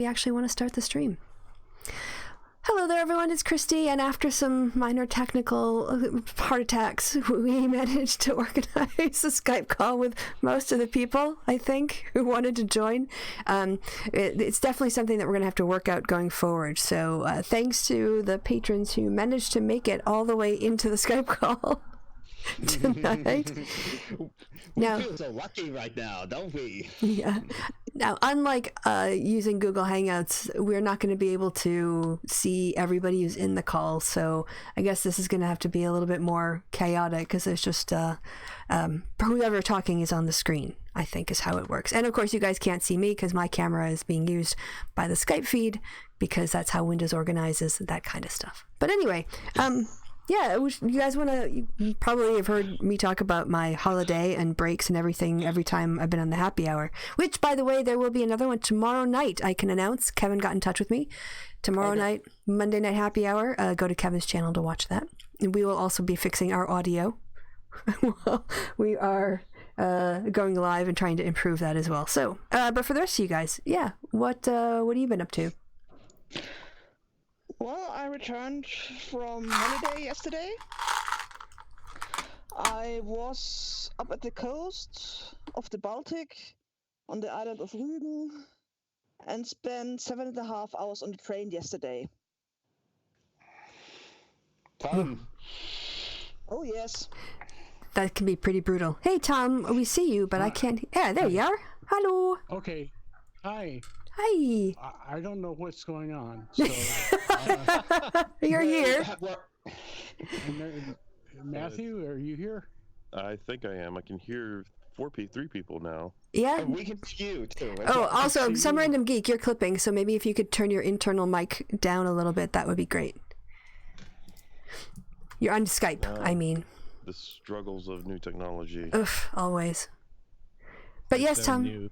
We actually want to start the stream. Hello there, everyone. It's Christy, and after some minor technical heart attacks, we managed to organize a Skype call with most of the people, I think, who wanted to join. It's definitely something that we're going to have to work out going forward. So thanks to the patrons who managed to make it all the way into the Skype call tonight. We feel so lucky right now, don't we? Yeah. Now, unlike using Google Hangouts, we're not going to be able to see everybody who's in the call. So I guess this is going to have to be a little bit more chaotic because there's just whoever talking is on the screen, I think is how it works. And of course, you guys can't see me because my camera is being used by the Skype feed because that's how Windows organizes that kind of stuff. But anyway, yeah, you guys want to, you probably have heard me talk about my holiday and breaks and everything every time I've been on the happy hour, which, by the way, there will be another one tomorrow night, I can announce. Kevin got in touch with me. Tomorrow night, Monday night happy hour, go to Kevin's channel to watch that. And we will also be fixing our audio. We are going live and trying to improve that as well. So, but for the rest of you guys, yeah, what have you been up to? Well, I returned from holiday yesterday. I was up at the coast of the Baltic on the island of Rügen and spent 7.5 hours on the train yesterday. Fun. Oh, yes. That can be pretty brutal. Hey, Tom, we see you, but I can't. Yeah, there you are. Hello. Okay. Hi. Hi. I don't know what's going on. So, You're here. Matthew, are you here? I think I am. I can hear three people now. Yeah. And we can see you too. Oh, also, some random geek, you're clipping, so maybe if you could turn your internal mic down a little bit, that would be great. You're on Skype, I mean. The struggles of new technology. Oof, always. But yes, Tom. New.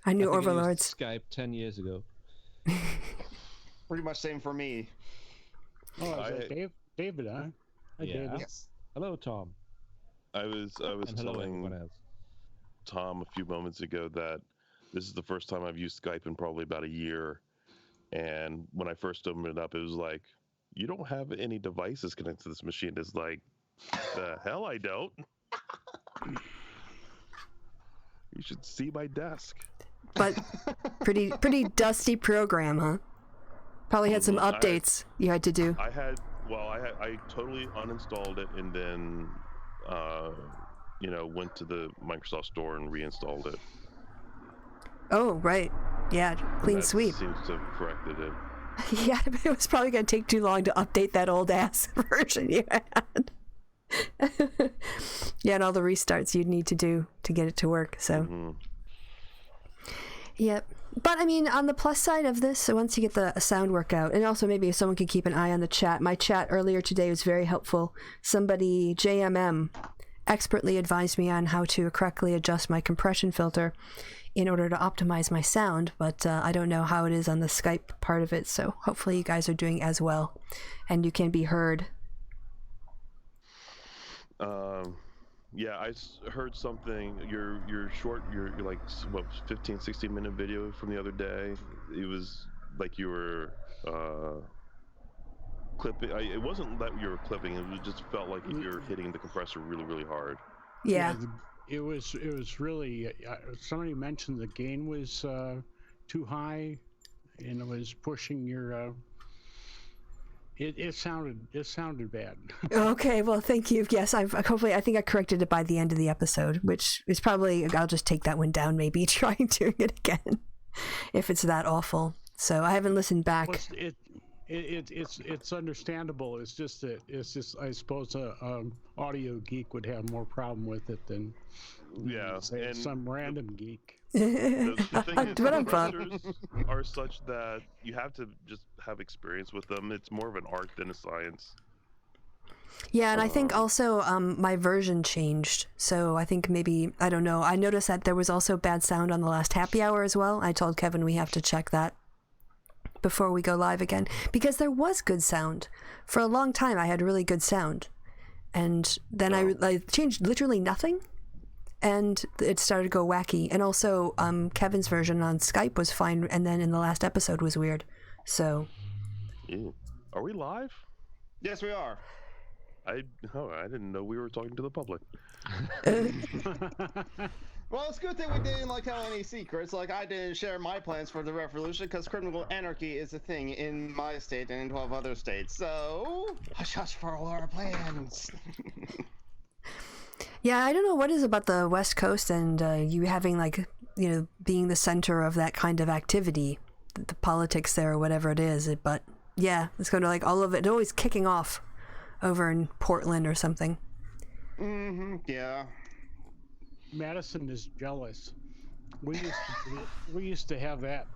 I knew I overlords. used Skype 10 years ago. Pretty much same for me. Oh, is that David, huh? Hi, Yeah. David. Yes. Hello, Tom. I was And hello, everyone telling else. Tom a few moments ago that this is the first time I've used Skype in probably about a year. And when I first opened it up, it was like, you don't have any devices connected to this machine. It's like, the hell I don't. You should see my desk. But pretty dusty program, huh? Probably had some updates you had to do. I totally uninstalled it and then, went to the Microsoft Store and reinstalled it. Oh, right. Yeah, clean sweep. Seems to have corrected it. Yeah, it was probably going to take too long to update that old ass version you had. Yeah, and all the restarts you'd need to do to get it to work, so. Mm-hmm. Yep. But I mean, on the plus side of this, so once you get the sound work out, and also maybe if someone could keep an eye on the chat, my chat earlier today was very helpful. Somebody, JMM, expertly advised me on how to correctly adjust my compression filter in order to optimize my sound, but I don't know how it is on the Skype part of it, so hopefully you guys are doing as well, and you can be heard. Yeah, I heard something, your short, your like, what, 15, 16-minute video from the other day. It was like you were clipping. It wasn't that you were clipping, it just felt like you were hitting the compressor really, really hard. Yeah. It was really, somebody mentioned the gain was too high and it was pushing your, It sounded bad. Okay, well, thank you. Yes, I think I corrected it by the end of the episode, which is probably, I'll just take that one down, maybe trying doing it again if it's that awful. So I haven't listened back. Well, it's understandable. It's just I suppose a audio geek would have more problem with it than say some random geek. The thing is, compressors are such that you have to just have experience with them. It's more of an art than a science. Yeah, and I think also my version changed. So I think maybe, I don't know, I noticed that there was also bad sound on the last happy hour as well. I told Kevin we have to check that before we go live again, because there was good sound. For a long time I had really good sound. And then I changed literally nothing. and it started to go wacky. And also, Kevin's version on Skype was fine, and then in the last episode was weird. So, Ew. Are we live? Yes, we are. I didn't know we were talking to the public. Well, it's a good thing we didn't tell any secrets. I didn't share my plans for the revolution because criminal anarchy is a thing in my state and in 12 other states. So, hush hush for all our plans. yeah, I don't know what is about the West Coast and you having being the center of that kind of activity, the politics there or whatever it is. But yeah, it's going to all of it always kicking off over in Portland or something. Yeah. Madison is jealous. We used to have that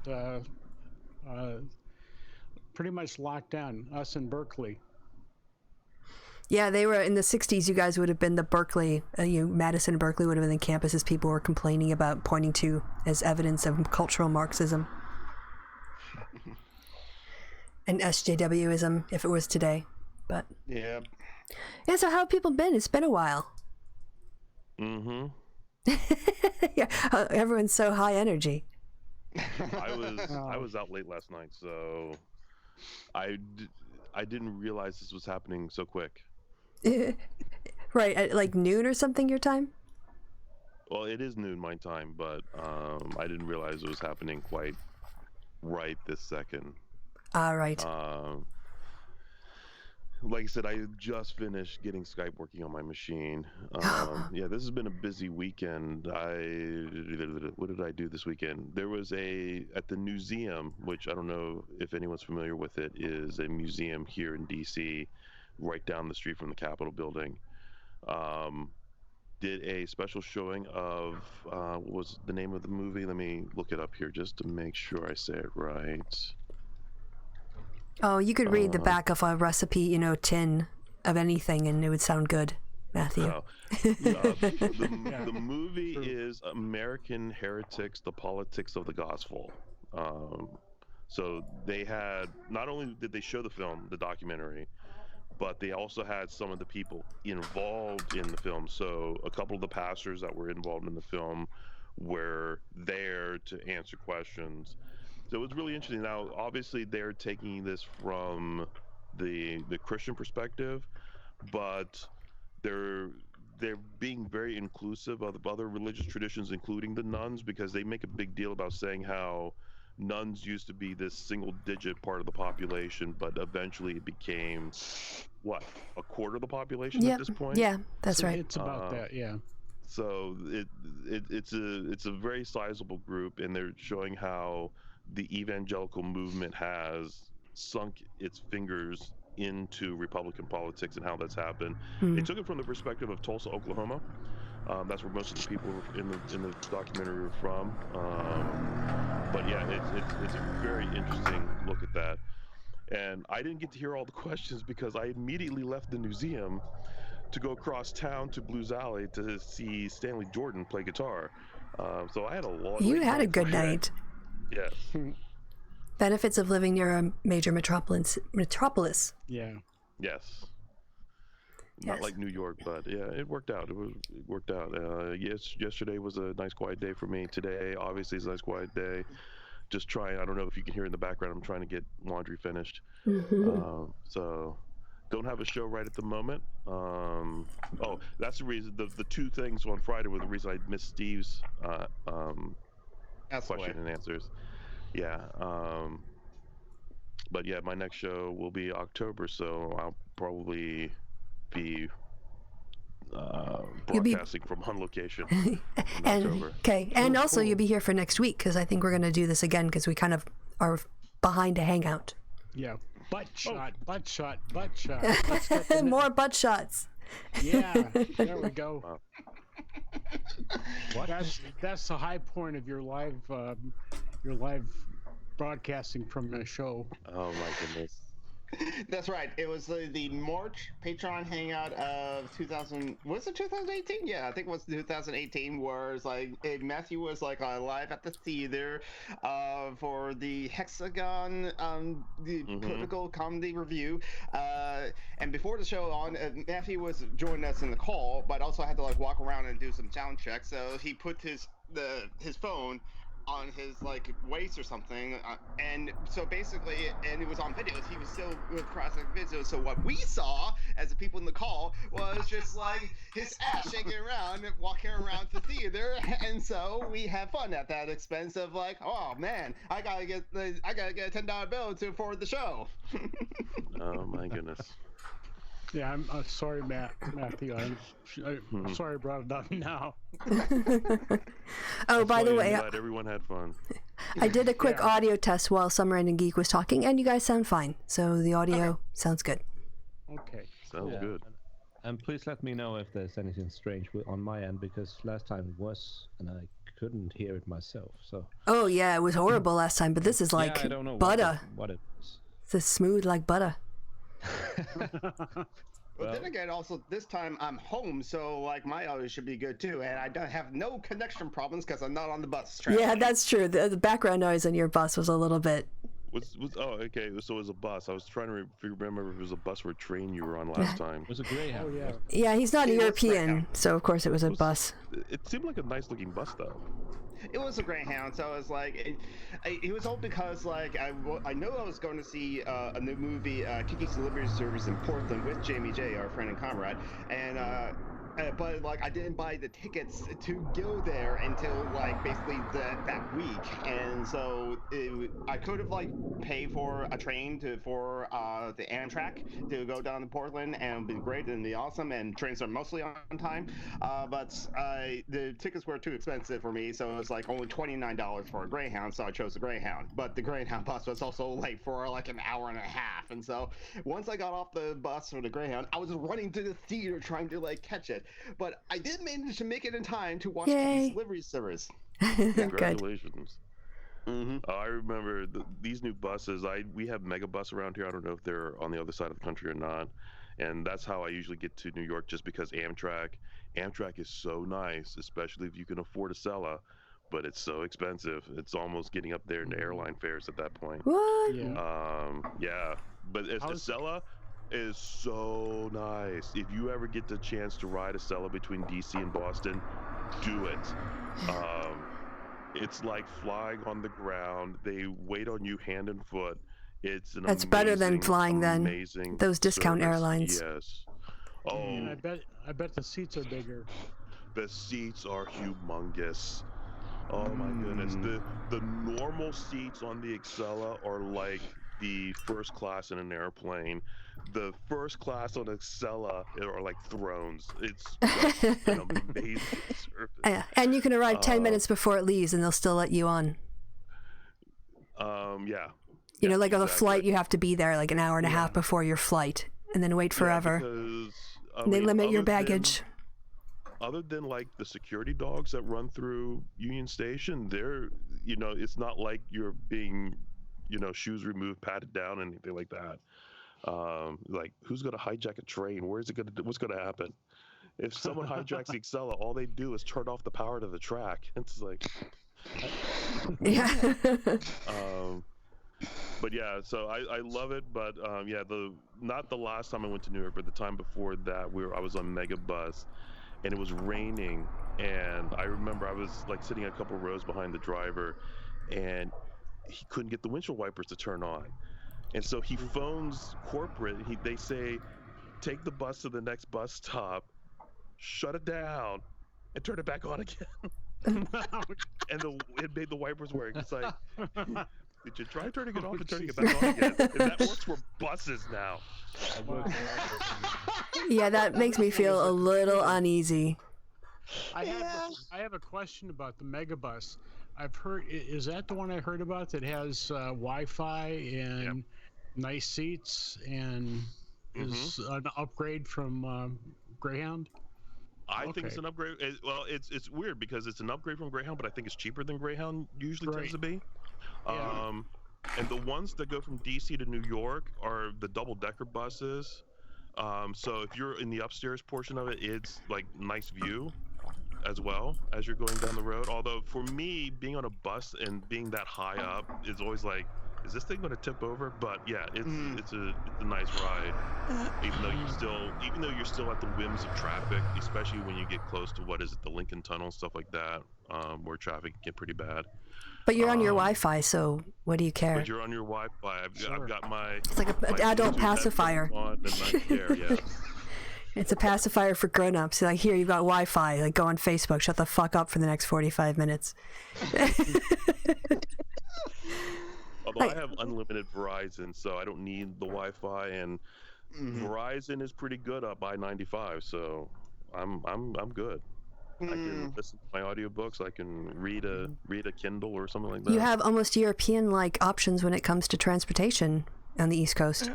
pretty much locked down. Us in Berkeley. Yeah, they were in the 60s. You guys would have been the Berkeley, Madison and Berkeley would have been the campuses people were complaining about, pointing to as evidence of cultural Marxism. And SJWism, if it was today. But yeah. Yeah, so how have people been? It's been a while. Mm-hmm. Yeah, everyone's so high energy. I was out late last night, so I didn't realize this was happening so quick. Right, at noon or something your time? Well, it is noon my time, but I didn't realize it was happening quite right this second. Right. Like I said, I just finished getting Skype working on my machine. Yeah, this has been a busy weekend. What did I do this weekend? There was at the museum, which I don't know if anyone's familiar with it, is a museum here in DC, right down the street from the Capitol building. Did a special showing of, what was the name of the movie? Let me look it up here just to make sure I say it right. Oh, you could read the back of a recipe, tin of anything, and it would sound good, Matthew. The movie is American Heretics: The Politics of the Gospel. So they had, not only did they show the film, the documentary, but they also had some of the people involved in the film. So a couple of the pastors that were involved in the film were there to answer questions. So it was really interesting. Now, obviously, they're taking this from the Christian perspective, but they're being very inclusive of other religious traditions, including the nuns, because they make a big deal about saying how nuns used to be this single-digit part of the population, but eventually it became a quarter of the population at this point. Yeah, that's right. It's about that, yeah. So it's a very sizable group, and they're showing how the evangelical movement has sunk its fingers into Republican politics and how that's happened. They took it from the perspective of Tulsa, Oklahoma. That's where most of the people in the documentary were from. But yeah, it's a very interesting look at that. And I didn't get to hear all the questions because I immediately left the museum to go across town to Blues Alley to see Stanley Jordan play guitar. So I had a lot. You had a good night. Yes. Benefits of living near a major metropolis. Yeah. Yes. Not like New York, but yeah, it worked out. It worked out. Yesterday was a nice quiet day for me. Today, obviously, is a nice quiet day. Just trying. I don't know if you can hear in the background. I'm trying to get laundry finished. So, don't have a show right at the moment. That's the reason. The two things on Friday were the reason I missed Steve's question and answers. Yeah. But yeah, my next show will be October, so I'll probably be broadcasting from one location in October. Okay, and also you'll be here for next week because I think we're going to do this again because we kind of are behind a hangout. Yeah, butt shot. More butt shots. Yeah, there we go. Wow. That's the high point of your live broadcasting from the show. Oh my goodness. That's right. It was the March Patron Hangout of 2000. Was it 2018? Yeah, I think it was 2018. Where it's like Matthew was like live at the theater, for the Hexagon, the political comedy review. And before the show on, Matthew was joining us in the call, but also had to like walk around and do some sound checks. So he put his phone on his like waist or something, and so basically, and it was on videos, he was still processing videos. So what we saw as the people in the call was just like his ass shaking around and walking around the theater, and so we have fun at that expense of like, oh man, I gotta get a $10 bill to afford the show. Oh my goodness. Yeah, I'm sorry, Matthew. I'm sorry I brought it up now. Oh, by the way, I'm glad everyone had fun. I did a quick audio test while Summer and Geek was talking, and you guys sound fine. So the audio sounds good. Okay. Sounds good. And please let me know if there's anything strange on my end, because last time it was, and I couldn't hear it myself. So. Oh yeah, it was horrible last time, but this is like I don't know butter. What it is. It's smooth like butter. Well, then again, also this time I'm home, so like my audio should be good too, and I don't have no connection problems because I'm not on the bus. Yeah, that's true. The background noise on your bus was a little bit. Okay. So it was a bus. I was trying to remember if it was a bus or a train you were on last time. It was a Greyhound. Oh yeah. Yeah, he's not a European, so of course it was a bus. It seemed like a nice looking bus though. It was a Greyhound, so I was like, it was all because like I know I was going to see a new movie, Kiki's Delivery Service in Portland with Jamie J, our friend and comrade, and but like I didn't buy the tickets to go there until like basically that week, and so I could have like paid for a train for the Amtrak to go down to Portland, and it'd be great and be awesome, and trains are mostly on time, but the tickets were too expensive for me, so it was like only $29 for a Greyhound, so I chose the Greyhound. But the Greyhound bus was also late for like an hour and a half, and so once I got off the bus for the Greyhound, I was running to the theater trying to like catch it. But I did manage to make it in time to watch the delivery service. Congratulations. I remember these new buses. We have Megabus around here. I don't know if they're on the other side of the country or not. And that's how I usually get to New York, just because Amtrak is so nice, especially if you can afford a Acela, but it's so expensive. It's almost getting up there into airline fares at that point. What? Yeah. But Acela is so nice. If you ever get the chance to ride Acela between DC and Boston, do it. It's like flying on the ground. They wait on you hand and foot. That's better than flying then. Those discount service. airlines. Yes. Oh, And I bet the seats are bigger. The seats are humongous. Oh my goodness. The normal seats on the Acela are like the first class in an airplane. The first class on Acela are like thrones. It's just an amazing service. Yeah, and you can arrive 10 minutes before it leaves, and they'll still let you on. Yeah. You know, like on a flight, you have to be there like an hour and a half before your flight, and then wait forever. Because, they limit your baggage. Other than like the security dogs that run through Union Station, it's not like you're being, shoes removed, patted down, anything like that. Like, who's gonna hijack a train? What's gonna happen? If someone hijacks the Acela, all they do is turn off the power to the track. It's like, yeah. But yeah, so I love it. But not the last time I went to New York, but the time before that, I was on Megabus, and it was raining, and I remember I was like sitting a couple rows behind the driver, and he couldn't get the windshield wipers to turn on. And so he phones corporate. They say, take the bus to the next bus stop, shut it down, and turn it back on again. And it made the wipers work. It's like, did you try turning it off and turning it back on again? And that works for buses now. Yeah, that makes me feel a little uneasy. I have a question about the Megabus. I've heard, is that the one I heard about that has Wi-Fi and nice seats and is an upgrade from Greyhound? I think it's an upgrade. It's weird because it's an upgrade from Greyhound, but I think it's cheaper than Greyhound usually tends to be. And the ones that go from DC to New York are the double-decker buses. So if you're in the upstairs portion of it, it's like nice view as well as you're going down the road. Although for me, being on a bus and being that high up is always like, is this thing going to tip over? But yeah, it's a nice ride. Even though you're still at the whims of traffic, especially when you get close to the Lincoln Tunnel and stuff like that, where traffic can get pretty bad. But you're on your Wi-Fi, so what do you care? But you're on your Wi-Fi. I've got my. It's like an adult pacifier. On and I care, yeah. It's a pacifier for grown-ups. Like, here, you've got Wi-Fi. Like, go on Facebook. Shut the fuck up for the next 45 minutes. Although I have unlimited Verizon, so I don't need the Wi-Fi, and Verizon is pretty good up I-95, so I'm good. I can listen to my audiobooks. I can read a Kindle or something like that. You have almost European-like options when it comes to transportation on the East Coast.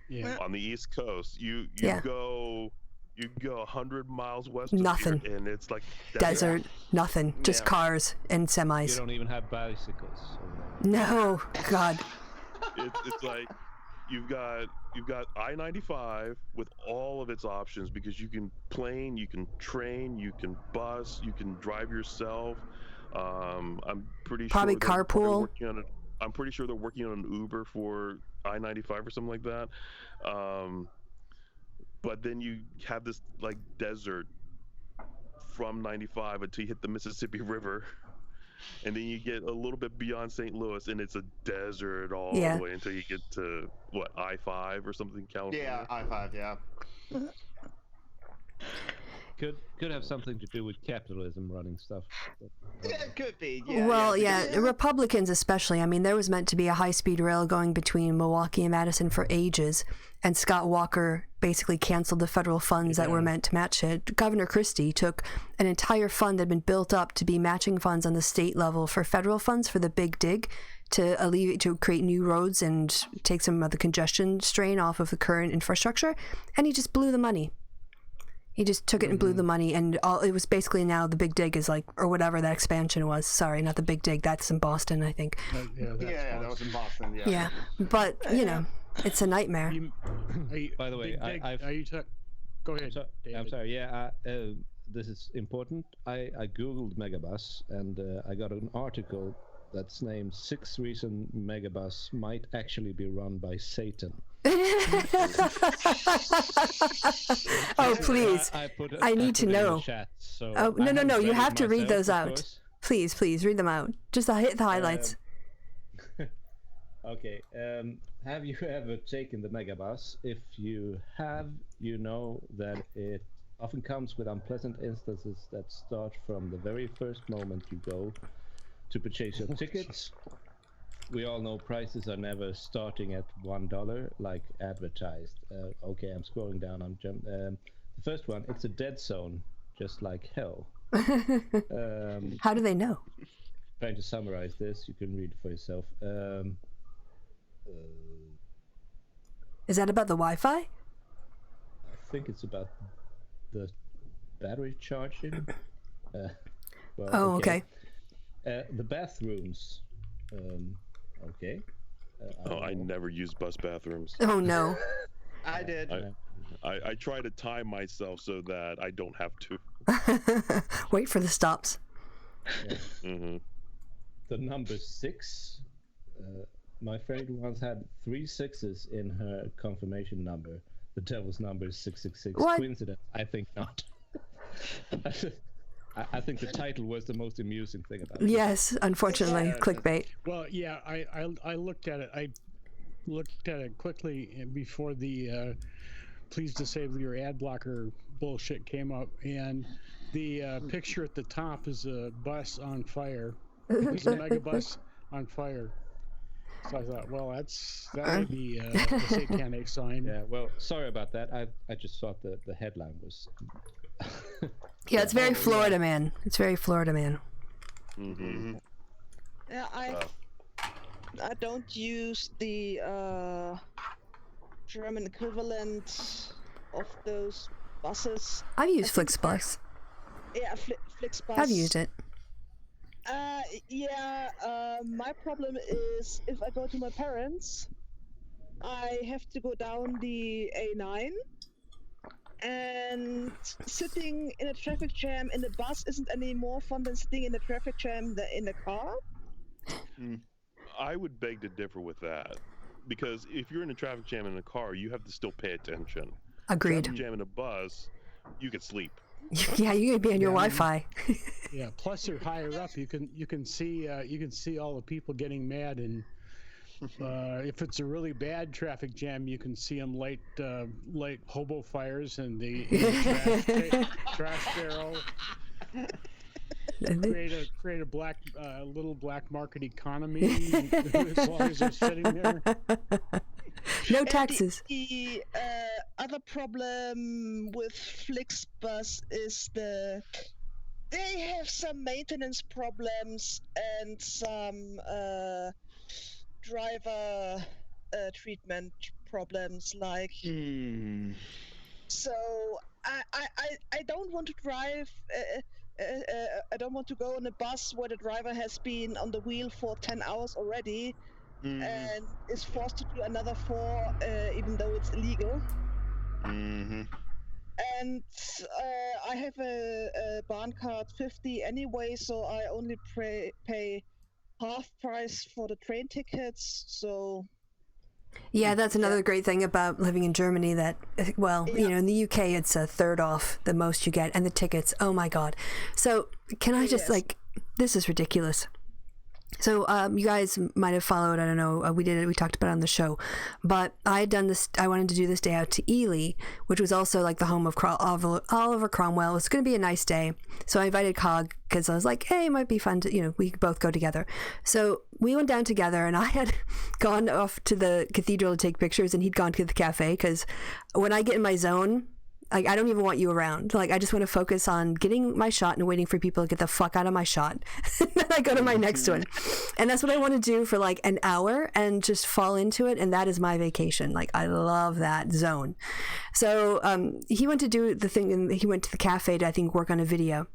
Yeah. On the East Coast, you go 100 miles west Nothing. of here, and it's like Desert, nothing. Just cars and semis. You don't even have bicycles. No, God. It's like you've got I-95 with all of its options, because you can plane, you can train, you can bus, you can drive yourself. I'm pretty probably sure carpool. I'm pretty sure they're working on an Uber for I-95 or something like that. But then you have this like desert from 95 until you hit the Mississippi River. And then you get a little bit beyond St. Louis, and it's a desert all the way until you get to, what, I-5 or something, California? Yeah, I-5, yeah. Could have something to do with capitalism running stuff. Yeah, it could be. Yeah, Well, Republicans especially. I mean, there was meant to be a high-speed rail going between Milwaukee and Madison for ages, and Scott Walker basically canceled the federal funds that were meant to match it. Governor Christie took an entire fund that had been built up to be matching funds on the state level for federal funds for the Big Dig to create new roads and take some of the congestion strain off of the current infrastructure, and he just blew the money. He just took it and blew the money, and it was basically now the Big Dig is like, or whatever that expansion was. Sorry, not the Big Dig. That's in Boston, I think. That was in Boston. Yeah. Yeah, but you know, it's a nightmare. By the way, go ahead. I'm sorry. Yeah, this is important. I googled Megabus, and I got an article that's named 6 Reasons Megabus Might Actually Be Run by Satan. Oh, please. I need to know. Chat, so oh, no. You have to read those out. Please, read them out. Just hit the highlights. Okay. Have you ever taken the Megabus? If you have, you know that it often comes with unpleasant instances that start from the very first moment you go to purchase your tickets. We all know prices are never starting at $1 like advertised. Okay, I'm scrolling down. The first one, it's a dead zone, just like hell. How do they know? Trying to summarize this, you can read it for yourself. Is that about the Wi-Fi? I think it's about the battery charging. Okay. The bathrooms. Okay. I never use bus bathrooms. Oh no. I did. I try to time myself so that I don't have to. Wait for the stops. Yeah. The number 6. My friend once had 3 6s in her confirmation number. The devil's number is 666. What? Coincidence? I think not. I think the title was the most amusing thing about it. Yes, unfortunately, clickbait. Well, yeah, I looked at it. I looked at it quickly before the please disable your ad blocker bullshit came up, and the picture at the top is a bus on fire. It's a mega bus on fire. So I thought, well, that would be a satanic sign. Yeah, well, sorry about that. I just thought the headline was... Yeah, it's very Florida man. It's very Florida man. Mm-hmm. Yeah, I don't use the German equivalent of those buses. I've used Flixbus. Yeah, Flixbus. I've used it. My problem is if I go to my parents, I have to go down the A9, and sitting in a traffic jam in the bus isn't any more fun than sitting in a traffic jam in the car. I would beg to differ with that, because if you're in a traffic jam in a car, you have to still pay attention. Agreed. Traffic jam in a bus, you could sleep. Yeah, you could be on your Wi-Fi. Yeah. Plus, you're higher up. You can see all the people getting mad, and if it's a really bad traffic jam, you can see them light hobo fires in the trash barrel. Create a black little black market economy as long as they're sitting there. No taxes. The other problem with Flixbus is they have some maintenance problems and some driver treatment problems. Like, so I don't want to drive. I don't want to go on a bus where the driver has been on the wheel for 10 hours already and is forced to do another 4, even though it's illegal. And I have a Bahn card 50 anyway, so I only pay half price for the train tickets. So yeah, that's another great thing about living in Germany, that, well, you know, in the UK it's a third off the most you get, and the tickets, oh my god. So can I just this is ridiculous. So you guys might have followed, I don't know, we talked about it on the show, but I wanted to do this day out to Ely, which was also like the home of Oliver Cromwell. It's going to be a nice day. So I invited Cog because I was like, hey, it might be fun to, we could both go together. So we went down together, and I had gone off to the cathedral to take pictures, and he'd gone to the cafe, because when I get in my zone, like, I don't even want you around. Like, I just want to focus on getting my shot and waiting for people to get the fuck out of my shot. Then I go to my next one. And that's what I want to do for like an hour and just fall into it. And that is my vacation. Like, I love that zone. So he went to do the thing, and he went to the cafe to, I think, work on a video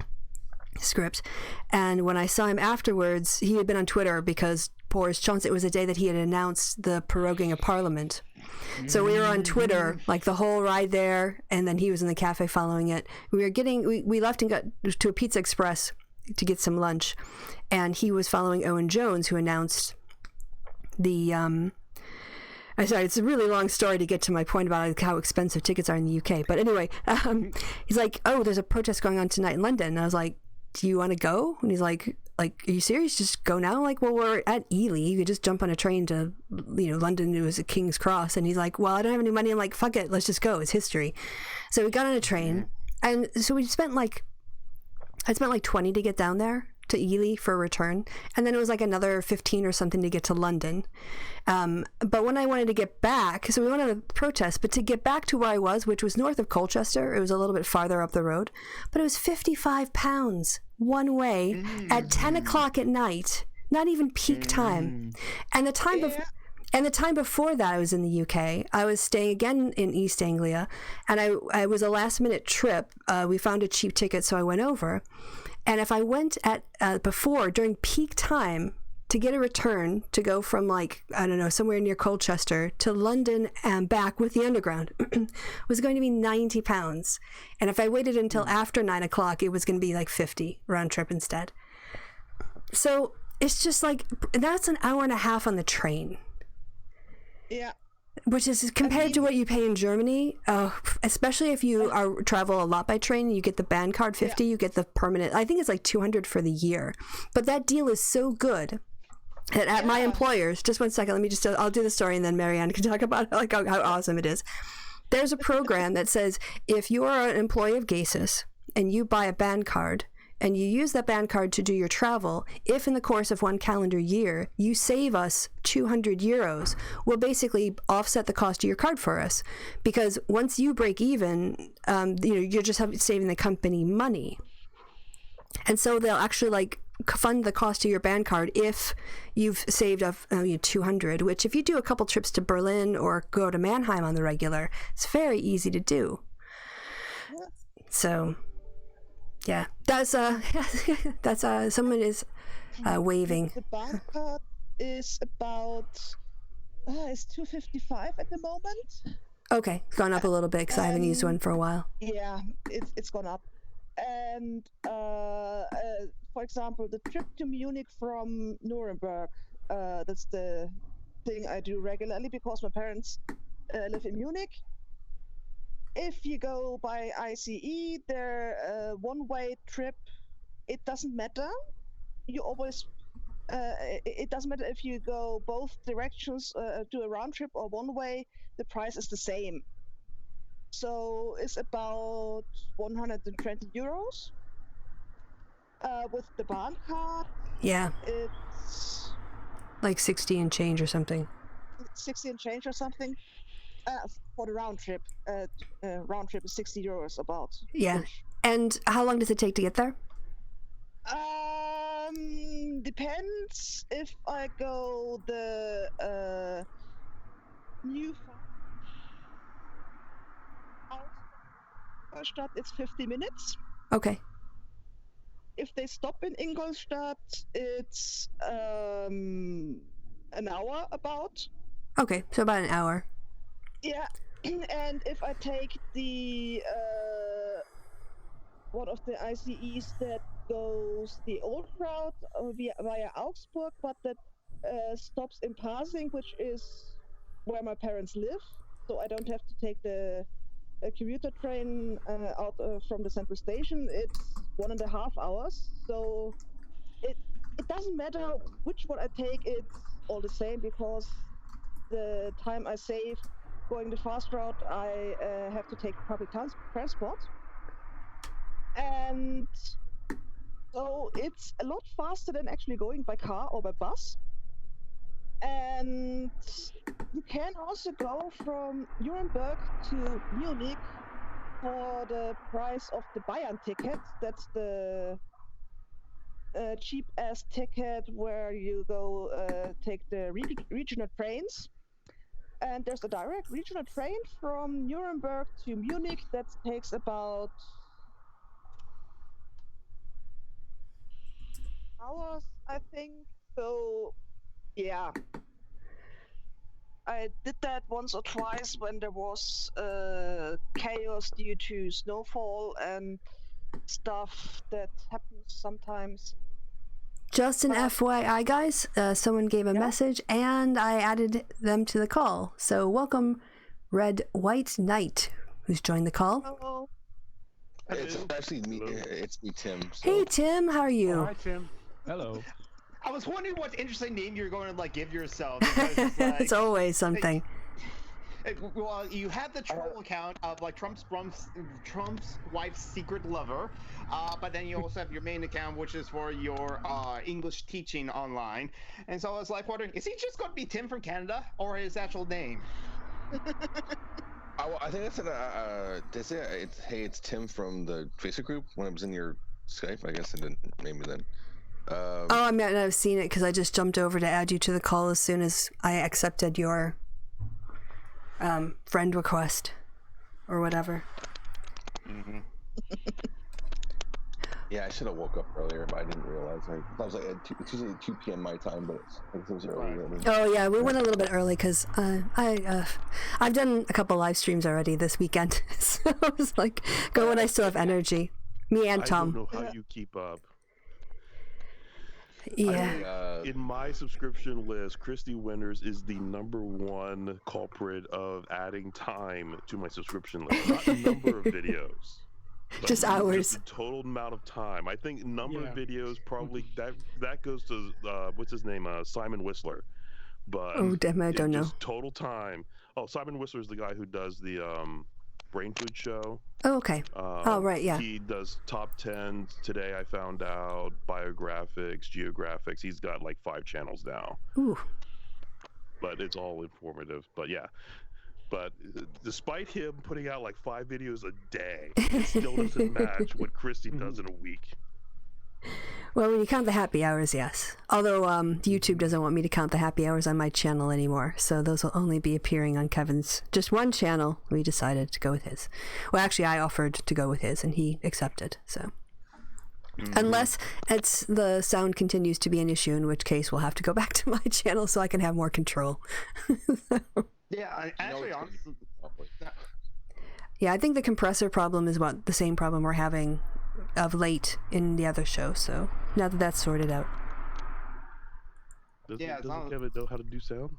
script. And when I saw him afterwards, he had been on Twitter because Boris Johnson, it was the day that he had announced the proroguing of Parliament. So we were on Twitter like the whole ride there, and then he was in the cafe following it. We left and got to a Pizza Express to get some lunch, and he was following Owen Jones, who announced the I'm sorry, it's a really long story to get to my point about how expensive tickets are in the UK. But anyway, he's like, oh, there's a protest going on tonight in London. And I was like, do you want to go? And he's like, are you serious? Just go now? I'm like, well, we're at Ely. You could just jump on a train to, London. It was at King's Cross. And he's like, well, I don't have any money. I'm like, fuck it. Let's just go. It's history. So we got on a train. And so I spent like 20 to get down there to Ely for a return. And then it was like another 15 or something to get to London. But when I wanted to get back, so we went on a protest, but to get back to where I was, which was north of Colchester, it was a little bit farther up the road, but it was £55 one way at 10 o'clock at night, not even peak time. And the time before that, I was in the UK. I was staying again in East Anglia, and I was a last minute trip. We found a cheap ticket, so I went over. And if I went before, during peak time, to get a return, to go from somewhere near Colchester to London and back with the Underground, was going to be £90. And if I waited until after 9 o'clock, it was going to be like 50 round trip instead. So it's just that's an hour and a half on the train. Yeah. Which is compared to what you pay in Germany, especially if you travel a lot by train. You get the Bahn card 50, you get the permanent, I think it's like 200 for the year. But that deal is so good that at my employers, just one second, I'll do the story, and then Marianne can talk about how awesome it is. There's a program that says if you are an employee of GASIS and you buy a Bahn card, and you use that Bahn card to do your travel, if in the course of one calendar year you save us 200 euros, we'll basically offset the cost of your card for us. Because once you break even, you're just saving the company money. And so they'll actually fund the cost of your Bahn card if you've saved up 200, which if you do a couple trips to Berlin or go to Mannheim on the regular, it's very easy to do. So... yeah, that's someone is waiving. The band card is about it's 255 at the moment. Okay, it's gone up a little bit because I haven't used one for a while. Yeah, it's gone up. And for example, the trip to Munich from Nuremberg, that's the thing I do regularly because my parents live in Munich. If you go by ICE, their one-way trip, it doesn't matter. You always, it doesn't matter if you go both directions, do a round trip or one way, the price is the same. So it's about 120 euros. With the Bahn card, Yeah, it's like 60 and change or something. 60 and change or something. For the round trip, round trip is 60 euros about. Yeah. And how long does it take to get there? Depends. If I go the new Ingolstadt, it's 50 minutes. Okay. If they stop in Ingolstadt, it's an hour about. Okay, so about an hour. Yeah, and if I take the one of the ICEs that goes the old route via Augsburg, but that stops in Pasing, which is where my parents live, so I don't have to take the commuter train out from the central station. It's 1.5 hours, so it doesn't matter which one I take, it's all the same because the time I save going the fast route, I have to take public transport. And so it's a lot faster than actually going by car or by bus. And you can also go from Nuremberg to Munich for the price of the Bayern ticket. That's the cheap-ass ticket where you go take the regional trains. And there's a direct regional train from Nuremberg to Munich that takes about hours, I think. So, yeah. I did that once or twice when there was chaos due to snowfall and stuff that happens sometimes. Just an FYI, guys, someone gave a message and I added them to the call. So welcome, Red White Knight, who's joined the call. Hello. It's actually me. It's me, Tim. So. Hey, Tim, how are you? Oh, hi, Tim. Hello. I was wondering what interesting name you're going to give yourself. Because it's, like, It's always something. Well, you have the troll account of Trump's wife's secret lover, but then you also have your main account, which is for your English teaching online. And so I was wondering, is he just going to be Tim from Canada, or his actual name? I think I said, it's Tim from the Facebook group when I was in your Skype. I guess I didn't name it then. I might not have seen it because I just jumped over to add you to the call as soon as I accepted your friend request or whatever. Mm-hmm. Yeah, I should have woke up earlier, but I didn't realize. I was it's usually 2 p.m. my time, but it was early. Oh yeah, we went a little bit early because I've done a couple live streams already this weekend, so I was go when I still have energy. Me and Tom. I don't know how you keep up. Yeah. In my subscription list, Christy Winters is the #1 culprit of adding time to my subscription list. Not number of videos. Just hours. Just the total amount of time. I think number of videos probably that goes to what's his name, Simon Whistler. But I don't know. Total time. Oh, Simon Whistler is the guy who does the Brain Food Show. Oh, okay. Right, yeah. He does top 10s. Today I found out biographics, geographics. He's got 5 channels now. Ooh. But it's all informative. But yeah. But despite him putting out 5 videos a day, it still doesn't match what Christy does in a week. Well, when you count the happy hours, yes. Although YouTube doesn't want me to count the happy hours on my channel anymore, so those will only be appearing on Kevin's just one channel. We decided to go with his. Well, actually, I offered to go with his, and he accepted. So. Unless the sound continues to be an issue, in which case we'll have to go back to my channel so I can have more control. Yeah, actually, honestly, yeah, I think the compressor problem is the same problem we're having of late in the other show. So now that that's sorted out. Doesn't Kevin know how to do sound?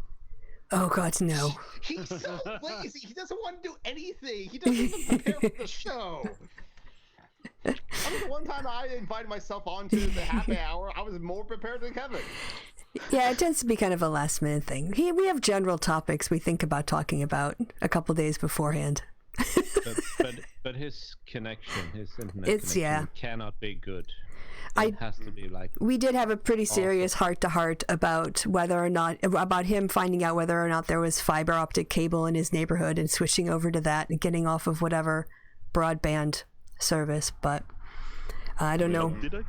Oh God, no. He's so lazy. He doesn't want to do anything. He doesn't even prepare for the show. I mean, the one time I invited myself onto the happy hour, I was more prepared than Kevin. Yeah, it tends to be kind of a last minute thing. We have general topics we think about talking about a couple days beforehand. but his connection, his internet connection cannot be good. It has to be like. We did have a pretty serious heart-to-heart about him finding out whether or not there was fiber optic cable in his neighborhood and switching over to that and getting off of whatever broadband service. But I don't know. Do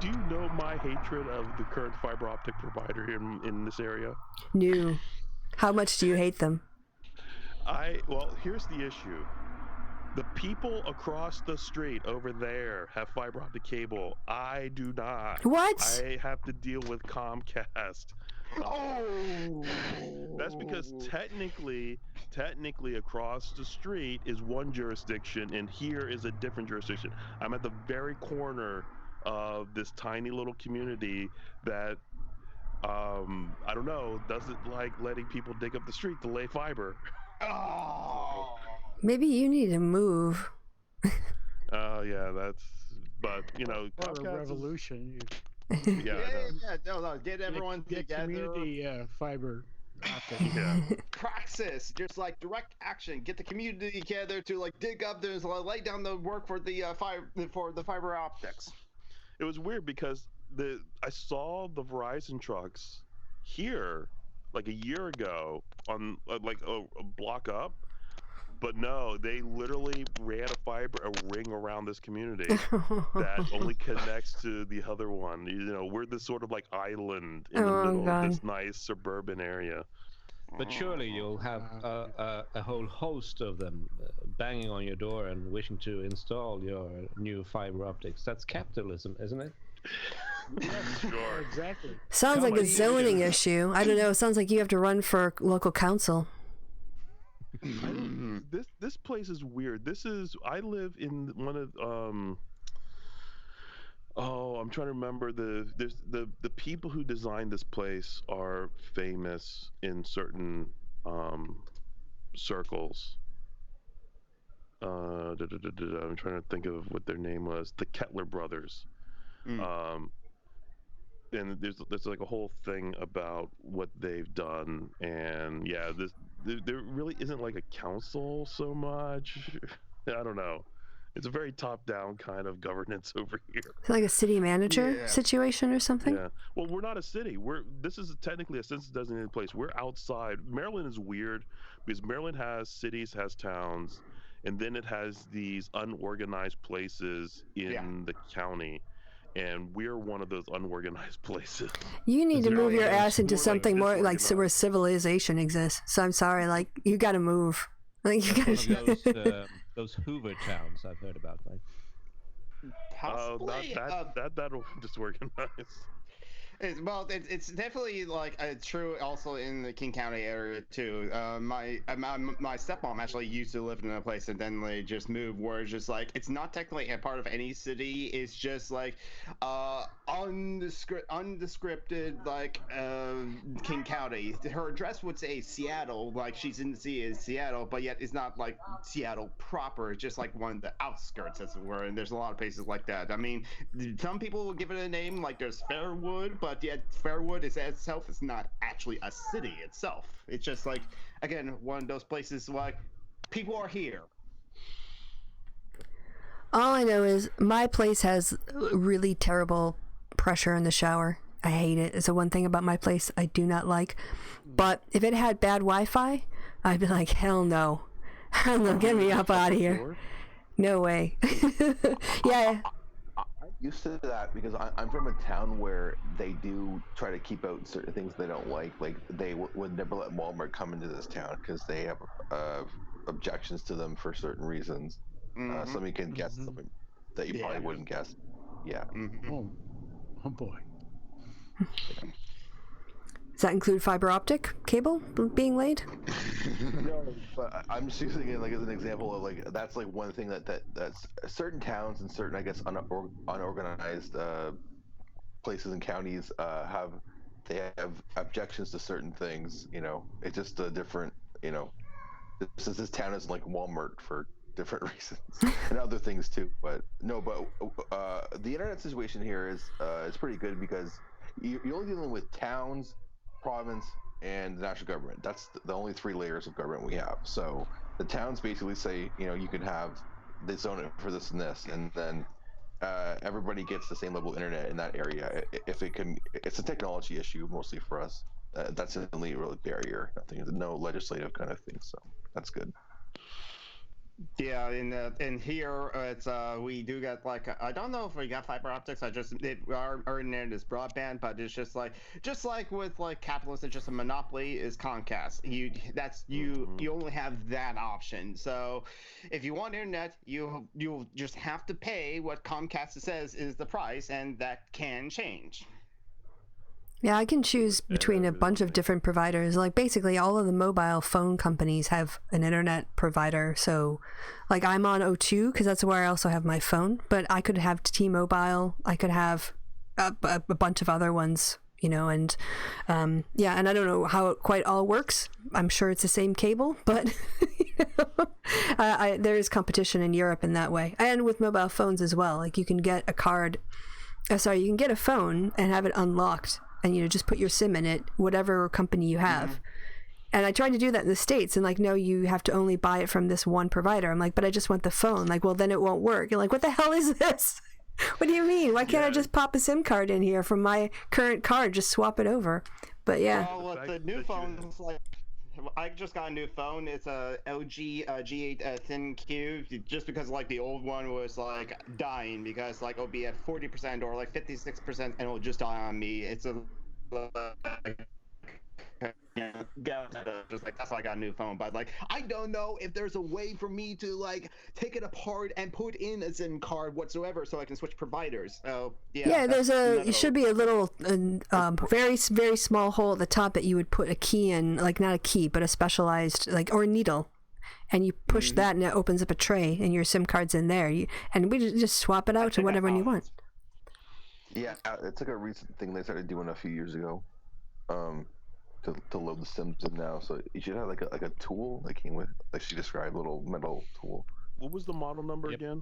you know my hatred of the current fiber optic provider in this area? No. How much do you hate them? Well, here's the issue. The people across the street over there have fiber optic cable. I do not. What? I have to deal with Comcast. That's because technically across the street is one jurisdiction and here is a different jurisdiction. I'm at the very corner of this tiny little community that I don't know, doesn't like letting people dig up the street to lay fiber. Maybe you need to move. Oh yeah, but you know, Comcast a revolution. No, get everyone together. Community fiber optic. Yeah. Praxis, just like direct action. Get the community together to like dig up. There's lay down the work for the fiber optics. It was weird because I saw the Verizon trucks here like a year ago on like a block up. But no, they literally ran a ring around this community that only connects to the other one. You know, we're this sort of like island in the middle of this nice suburban area. But surely you'll have a whole host of them banging on your door and wishing to install your new fiber optics. That's capitalism, isn't it? Sure. Exactly. Sounds like a zoning issue. I don't know. It sounds like you have to run for local council. This place is weird. I live in one of I'm trying to remember the people who designed this place are famous in certain circles. I'm trying to think of what their name was. The Kettler brothers. And there's like a whole thing about what they've done, and yeah, there really isn't like a council so much. I don't know. It's a very top-down kind of governance over here. Like a city manager situation or something? Yeah. Well, we're not a city. This is technically a census-designated place. We're outside. Maryland is weird because Maryland has cities, has towns, and then it has these unorganized places in the county. And we're one of those unorganized places. You need to move your ass into something more like where civilization exists. So I'm sorry, like you got to move. Like you got those Hoover towns I've heard about. Like, possibly. That'll disorganize. It's definitely like true also in the King County area too. My stepmom actually used to live in a place and then they just moved where it's just like it's not technically a part of any city. It's just like undescripted like King County. Her address would say Seattle, like she's in the city is Seattle, but yet it's not like Seattle proper. It's just like one of the outskirts, as it were. And there's a lot of places like that. I mean, some people will give it a name, like there's Fairwood. But yet Fairwood itself is not actually a city itself. It's just like, again, one of those places like people are here. All I know is my place has really terrible pressure in the shower. I hate it. It's the one thing about my place I do not like. But if it had bad Wi-Fi, I'd be like, hell no. Hell no, get me up out of here. No way. Yeah. Used to that because I'm from a town where they do try to keep out certain things they don't like. Like they would never let Walmart come into this town because they have objections to them for certain reasons. Some you can guess something that you probably wouldn't guess. Yeah. Oh boy. Does that include fiber optic cable being laid? No, but I'm just using it like as an example of like that's like one thing that's certain towns and certain I guess unorganized places and counties they have objections to certain things. You know, it's just a different. You know, this town is like Walmart for different reasons and other things too. But no, but the internet situation here is pretty good because you're only dealing with towns, province, and the national government. That's the only three layers of government we have. So the towns basically say, you know, you can have they zone it for this and this, and then everybody gets the same level of internet in that area. If it can, it's a technology issue mostly for us. That's the only real barrier. No legislative kind of thing. So that's good. Yeah, in here it's we do get like I don't know if we got fiber optics. Our internet is broadband, but it's just like with like capitalists, it's just a monopoly is Comcast. You only have that option. So if you want internet, you'll just have to pay what Comcast says is the price, and that can change. Yeah, I can choose between a bunch of different providers. Like basically all of the mobile phone companies have an internet provider. So like I'm on O2 because that's where I also have my phone, but I could have T-Mobile. I could have a bunch of other ones, you know, and yeah, and I don't know how it quite all works. I'm sure it's the same cable, but you know, there is competition in Europe in that way. And with mobile phones as well. Like you can get a card, you can get a phone and have it unlocked. And, you know, just put your SIM in it, whatever company you have. Mm-hmm. And I tried to do that in the States and like, no, you have to only buy it from this one provider. I'm like, but I just want the phone. Like, well, then it won't work. You're like, what the hell is this? What do you mean? Why can't I just pop a SIM card in here from my current card? Just swap it over. But yeah. Well, with the new phones, like, I just got a new phone. It's a LG G8 Thin Q. Just because like the old one was like dying because like it'll be at 40% or like 56% and it'll just die on me. It's a just like that's why I got a new phone. But like I don't know if there's a way for me to like take it apart and put in a SIM card whatsoever so I can switch providers. So yeah, it should be a little very very small hole at the top that you would put a key in, like not a key but a specialized like or a needle, and you push that and it opens up a tray and your SIM card's in there. And we just swap it out to whatever you want. Yeah, it's like a recent thing they started doing a few years ago. To load the Sims in now, so you should have like a tool that came with, like she described, a little metal tool. What was the model number again?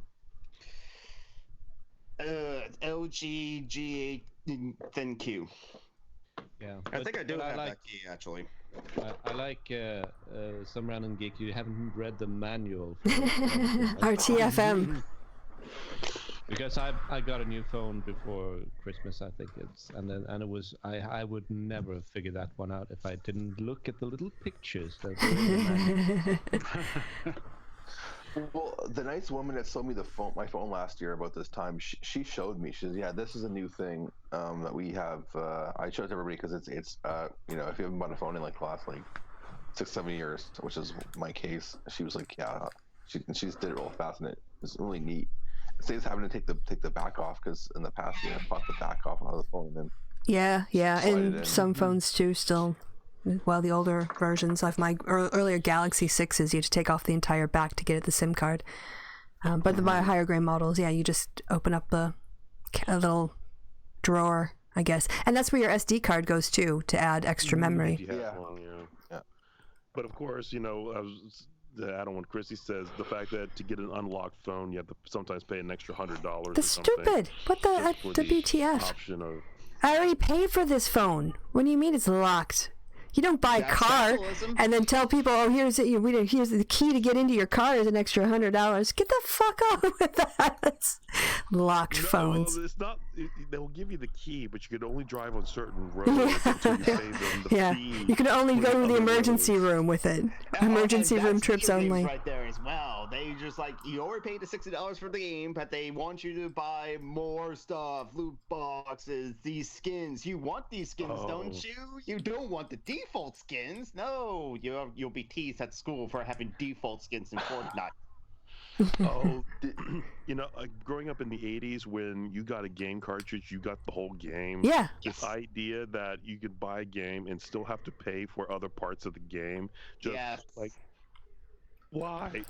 LG G8 Thin Q. Yeah, I think I do have that key actually. I like some random geek. You haven't read the manual. RTFM. Because I got a new phone before Christmas, I think and it was I would never have figured that one out if I didn't look at the little pictures that were in the manual. Well, the nice woman that sold me my phone last year about this time, she showed me. She says, "Yeah, this is a new thing that we have." I showed it to everybody because it's you know, if you haven't bought a phone in like the last like 6-7 years, which is my case, she was like, "Yeah," she just did it real fast and it's really neat. It saves having to take the back off because in the past I bought the back off on the phone and then and some phones too still. Well, the older versions of my earlier Galaxy 6s, you had to take off the entire back to get at the SIM card. But the higher grade models, you just open up a little drawer, I guess. And that's where your SD card goes to add extra memory. Yeah. But of course, you know, I don't want Chrissy says the fact that to get an unlocked phone, you have to sometimes pay an extra $100. That's stupid. What the WTF? I already paid for this phone. What do you mean it's locked? You don't buy a car and then tell people, "Oh, here's the key to get into your car is an extra $100." Get the fuck out with that. That's locked phones. It's not. They'll give you the key, but you can only drive on certain roads until you pay them the fee. You can only go to the emergency room with it. Emergency room trips only. Right there as well. They just like you already paid the $60 for the game, but they want you to buy more stuff, loot boxes, these skins. You want these skins, don't you? You don't want the default skins. No, you'll be teased at school for having default skins in Fortnite. Oh, growing up in the 80s when you got a game cartridge, you got the whole game. Yeah. This idea that you could buy a game and still have to pay for other parts of the game. Just like, why?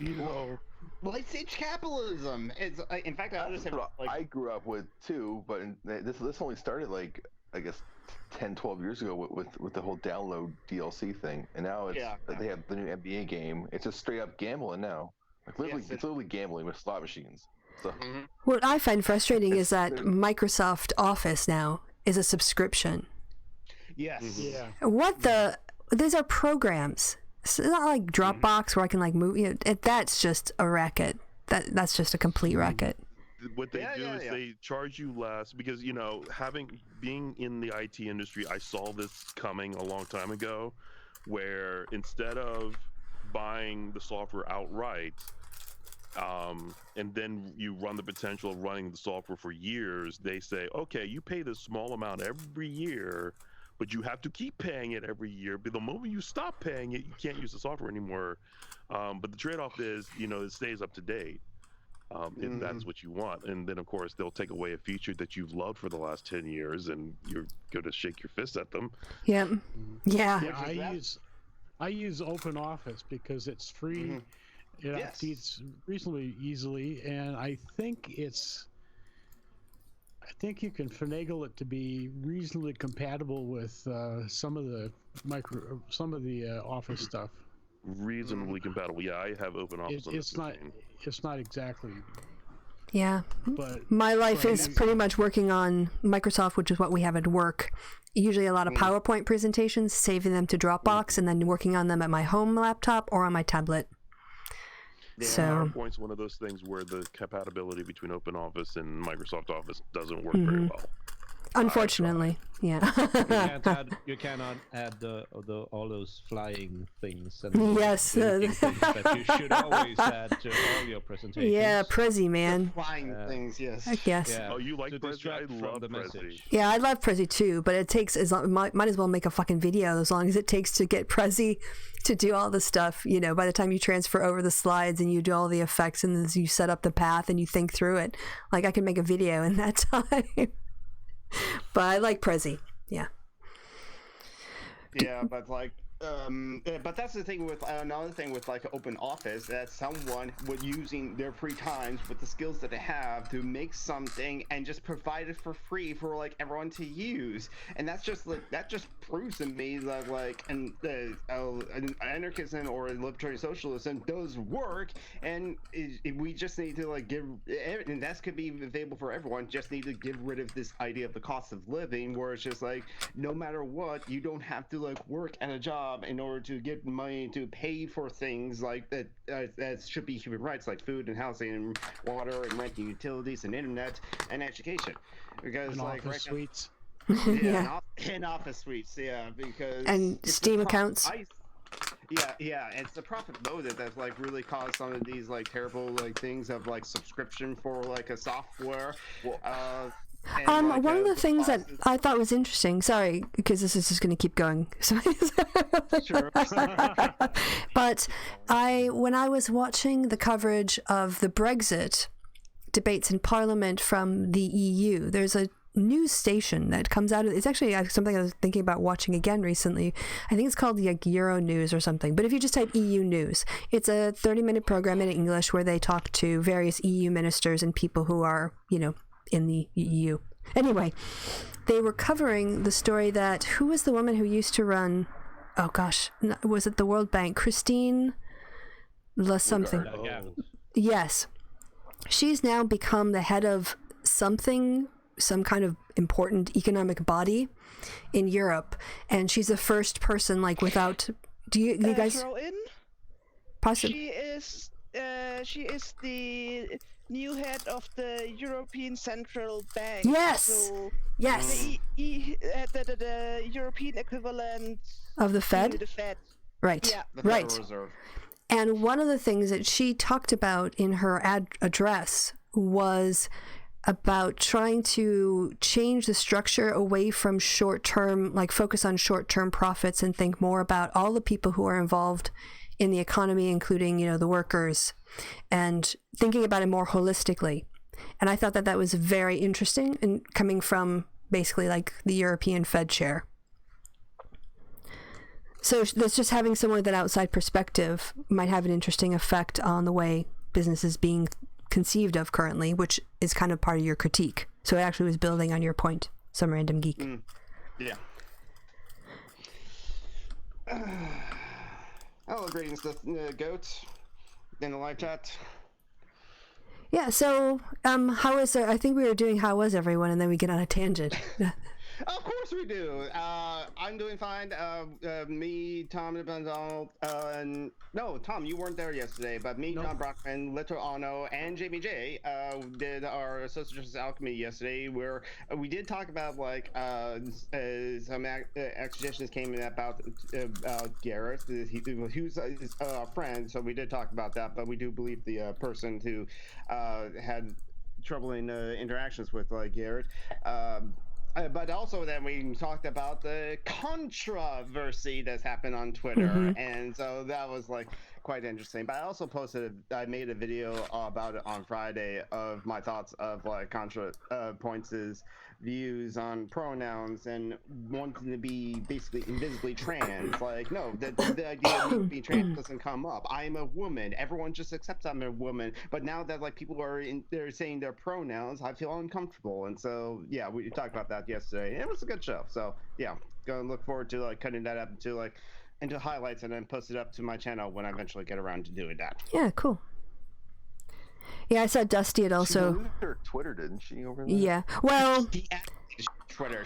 Well, it's capitalism. It's in fact, I understand. I grew up with too, but this only started like I guess 10, 12 years ago with the whole download DLC thing, and now they have the new NBA game. It's just straight up gambling now. Like literally, it's literally gambling with slot machines. So. What I find frustrating is that Microsoft Office now is a subscription. Yes. Yeah. What the? These are programs. It's not like Dropbox where I can like move. That's just a racket. That's just a complete racket. What they do is they charge you less because being in the IT industry, I saw this coming a long time ago, where instead of buying the software outright, and then you run the potential of running the software for years, they say, okay, you pay this small amount every year, but you have to keep paying it every year. But the moment you stop paying it, you can't use the software anymore. But the trade-off is, it stays up to date. If that's what you want. And then, of course, they'll take away a feature that you've loved for the last 10 years, and you're going to shake your fist at them. Yep. Yeah. I use OpenOffice because it's free. It updates reasonably easily, and I think you can finagle it to be reasonably compatible with some of the Office stuff. Reasonably compatible. Yeah, I have OpenOffice on this machine. It's not exactly. Yeah. But my life is pretty much working on Microsoft, which is what we have at work. Usually a lot of PowerPoint presentations, saving them to Dropbox, and then working on them at my home laptop or on my tablet. Yeah, so PowerPoint's one of those things where the compatibility between OpenOffice and Microsoft Office doesn't work very well. Unfortunately, yeah. you cannot add all those flying things and yes, things that you should always add to all your presentations. Yeah, Prezi, man. The flying things, yes. I guess. Yeah, oh, you like Prezi? I love the Prezi. message. Yeah, I love Prezi too, but it takes might as well make a fucking video as long as it takes to get Prezi to do all the stuff. By the time you transfer over the slides and you do all the effects and then you set up the path and you think through it, like I can make a video in that time. But I like Prezi, yeah. Yeah, but but that's the thing with another thing with like Open Office, that someone would using their free times with the skills that they have to make something and just provide it for free for like everyone to use, and that just proves to me that an anarchism or libertarian socialism does work, and we just need to give, and that could be available for everyone. Just need to get rid of this idea of the cost of living, where it's just no matter what, you don't have to work at a job in order to get money to pay for things that should be human rights, like food and housing and water and rent and utilities and internet and education. Because and office suites. And office suites, because and Steam accounts. Yeah, it's the profit motive that's really caused some of these terrible things of subscription for a software. One of the things that I thought was interesting, sorry, because this is just going to keep going. Sure. But when I was watching the coverage of the Brexit debates in Parliament from the EU, there's a news station that comes out of, it's actually something I was thinking about watching again recently. I think it's called Euro News or something, but if you just type EU News, it's a 30-minute program in English where they talk to various EU ministers and people who are, in the EU. Anyway, they were covering the story that, who was the woman who used to run, oh gosh, was it the World Bank? Christine La something. Yes. She's now become the head of some kind of important economic body in Europe, and she's the first person without, do you guys throw in? Possibly. She is the new head of the European Central Bank. Yes. So yes. The European equivalent of the Fed. The Fed. Right. Yeah. The Federal Reserve. And one of the things that she talked about in her address was about trying to change the structure away from short-term, like focus on short-term profits and think more about all the people who are involved in the economy, including, the workers, and thinking about it more holistically. And I thought that that was very interesting, and coming from basically like the European Fed chair. So that's just having someone with an outside perspective might have an interesting effect on the way business is being conceived of currently, which is kind of part of your critique. So it actually was building on your point, some random geek. Yeah. Hello, greetings to Goat in the live chat. Yeah, so how was I think we were doing how was everyone, and then we get on a tangent. Of course we do. I'm doing fine. Me, Tom, and Donald, and no, Tom, you weren't there yesterday, but me, Nope. John Brockman, Lito Ono, and Jamie J did our Social Justice Alchemy yesterday, where we did talk about like some accusations came in about Garrett, who's a friend. So we did talk about that, but we do believe the person who had troubling interactions with Garrett. But also then we talked about the controversy that's happened on Twitter, and so that was like quite interesting. But I also I made a video about it on Friday of my thoughts of like ContraPoints' views on pronouns and wanting to be basically invisibly trans. Like, no, the idea of me being trans doesn't come up. I'm a woman. Everyone just accepts I'm a woman. But now that like people are they're saying their pronouns, I feel uncomfortable. And so yeah, we talked about that yesterday. It was a good show. So yeah, go and look forward to like cutting that up into highlights and then post it up to my channel when I eventually get around to doing that. Yeah, cool. Yeah, I saw Dusty had also. She moved her Twitter, didn't she? Over there. Yeah. Well. Twitter.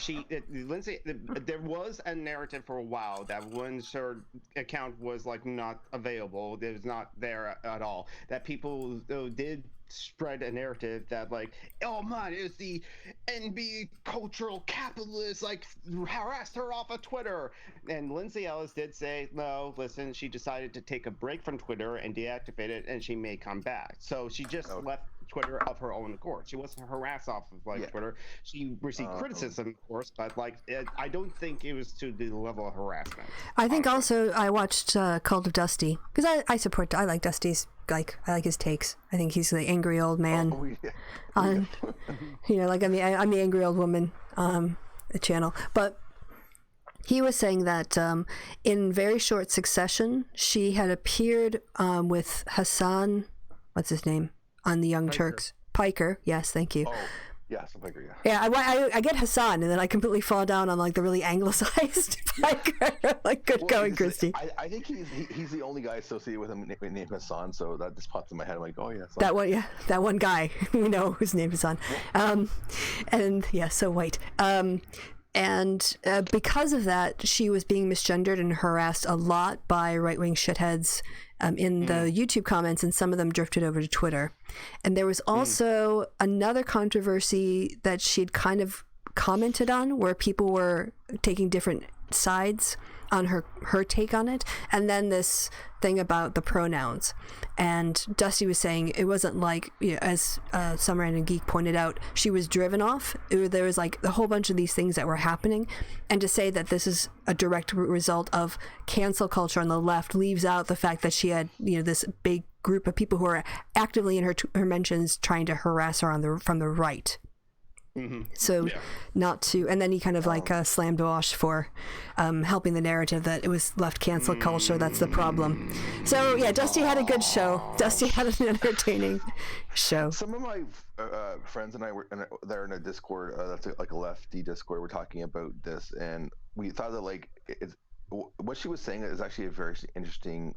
Lindsay. There was a narrative for a while that once her account was like not available, it was not there at all. That people did spread a narrative that like, oh man, it's the NB cultural capitalists like harassed her off of Twitter. And Lindsay Ellis did say, no, listen, she decided to take a break from Twitter and deactivate it, and she may come back. So she just left Twitter of her own accord. She wasn't harassed off of Twitter. She received criticism, of course, but like I don't think it was to the level of harassment. I think also I watched Cult of Dusty because I like Dusty's I like his takes. I think he's the angry old man. Oh, yeah. On like I'm the angry old woman channel, but he was saying that in very short succession she had appeared with Hassan, what's his name, on the Young Turks. Piker, yes, thank you. Oh, yes, Piker, yeah. Yeah, I get Hassan, and then I completely fall down on like the really anglicized Piker. Like, good going, Christy. I think he's the only guy associated with him named Hassan, so that just pops in my head. I'm like, oh yeah, Hassan. That one guy we know whose name is on, and yeah, so white. And because of that, she was being misgendered and harassed a lot by right-wing shitheads in the YouTube comments, and some of them drifted over to Twitter. And there was also another controversy that she'd kind of commented on where people were taking different sides on her take on it, and then this thing about the pronouns. And Dusty was saying it wasn't like, as some random geek pointed out, she was driven off. There was like a whole bunch of these things that were happening, and to say that this is a direct result of cancel culture on the left leaves out the fact that she had this big group of people who are actively in her mentions trying to harass her from the right. So not to, and then he kind of slammed Wash for helping the narrative that it was left cancel culture. That's the problem. So yeah, Dusty had a good show. Dusty had an entertaining show. Some of my friends and I were they're in a Discord that's like a lefty Discord. We're talking about this, and we thought that what she was saying is actually a very interesting,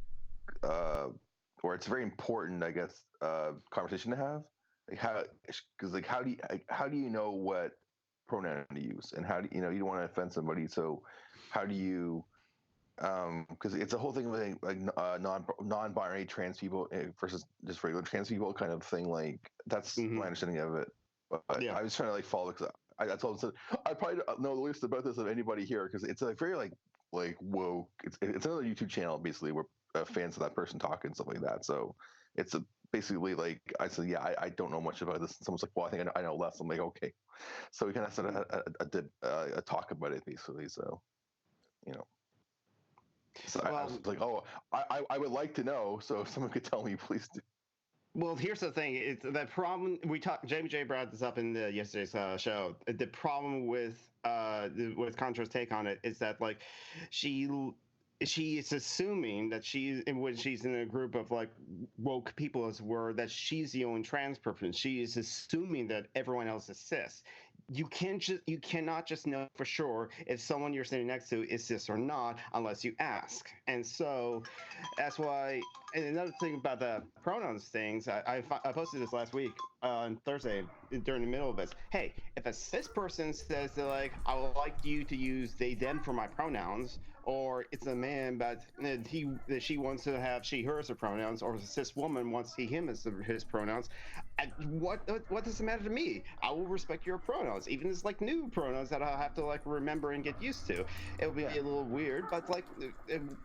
or it's very important, I guess, conversation to have. How do you know what pronoun to use, and how do you don't want to offend somebody, so how do you because it's a whole thing with non-binary trans people versus just regular trans people kind of thing, like that's my understanding of it. But I was trying to follow, because I told him I probably know the least about this of anybody here, because it's very woke. It's another YouTube channel basically where fans of that person talk and stuff like that, so it's basically like I said, yeah, I don't know much about this. And someone's like, well, I think I know less. I'm like, okay. So we kind of started a talk about it basically. So, you know. So I was like, oh, I would like to know. So if someone could tell me, please do. Well, here's the thing: it's that problem. Jamie J brought this up in yesterday's show. The problem with Contra's take on it is that like she is assuming that when she's in a group of like woke people as were, that she's the only trans person. She is assuming that everyone else is cis. You cannot just know for sure if someone you're sitting next to is cis or not unless you ask. And so that's why. And another thing about the pronouns things, I posted this last week on Thursday during the middle of this. Hey, if a cis person says they're like, I would like you to use they them for my pronouns, or it's a man but she wants to have she her as her pronouns, or a cis woman wants he him as his pronouns, what does it matter to me? I will respect your pronouns, even as like new pronouns that I'll have to like remember and get used to. It'll be a little weird, but like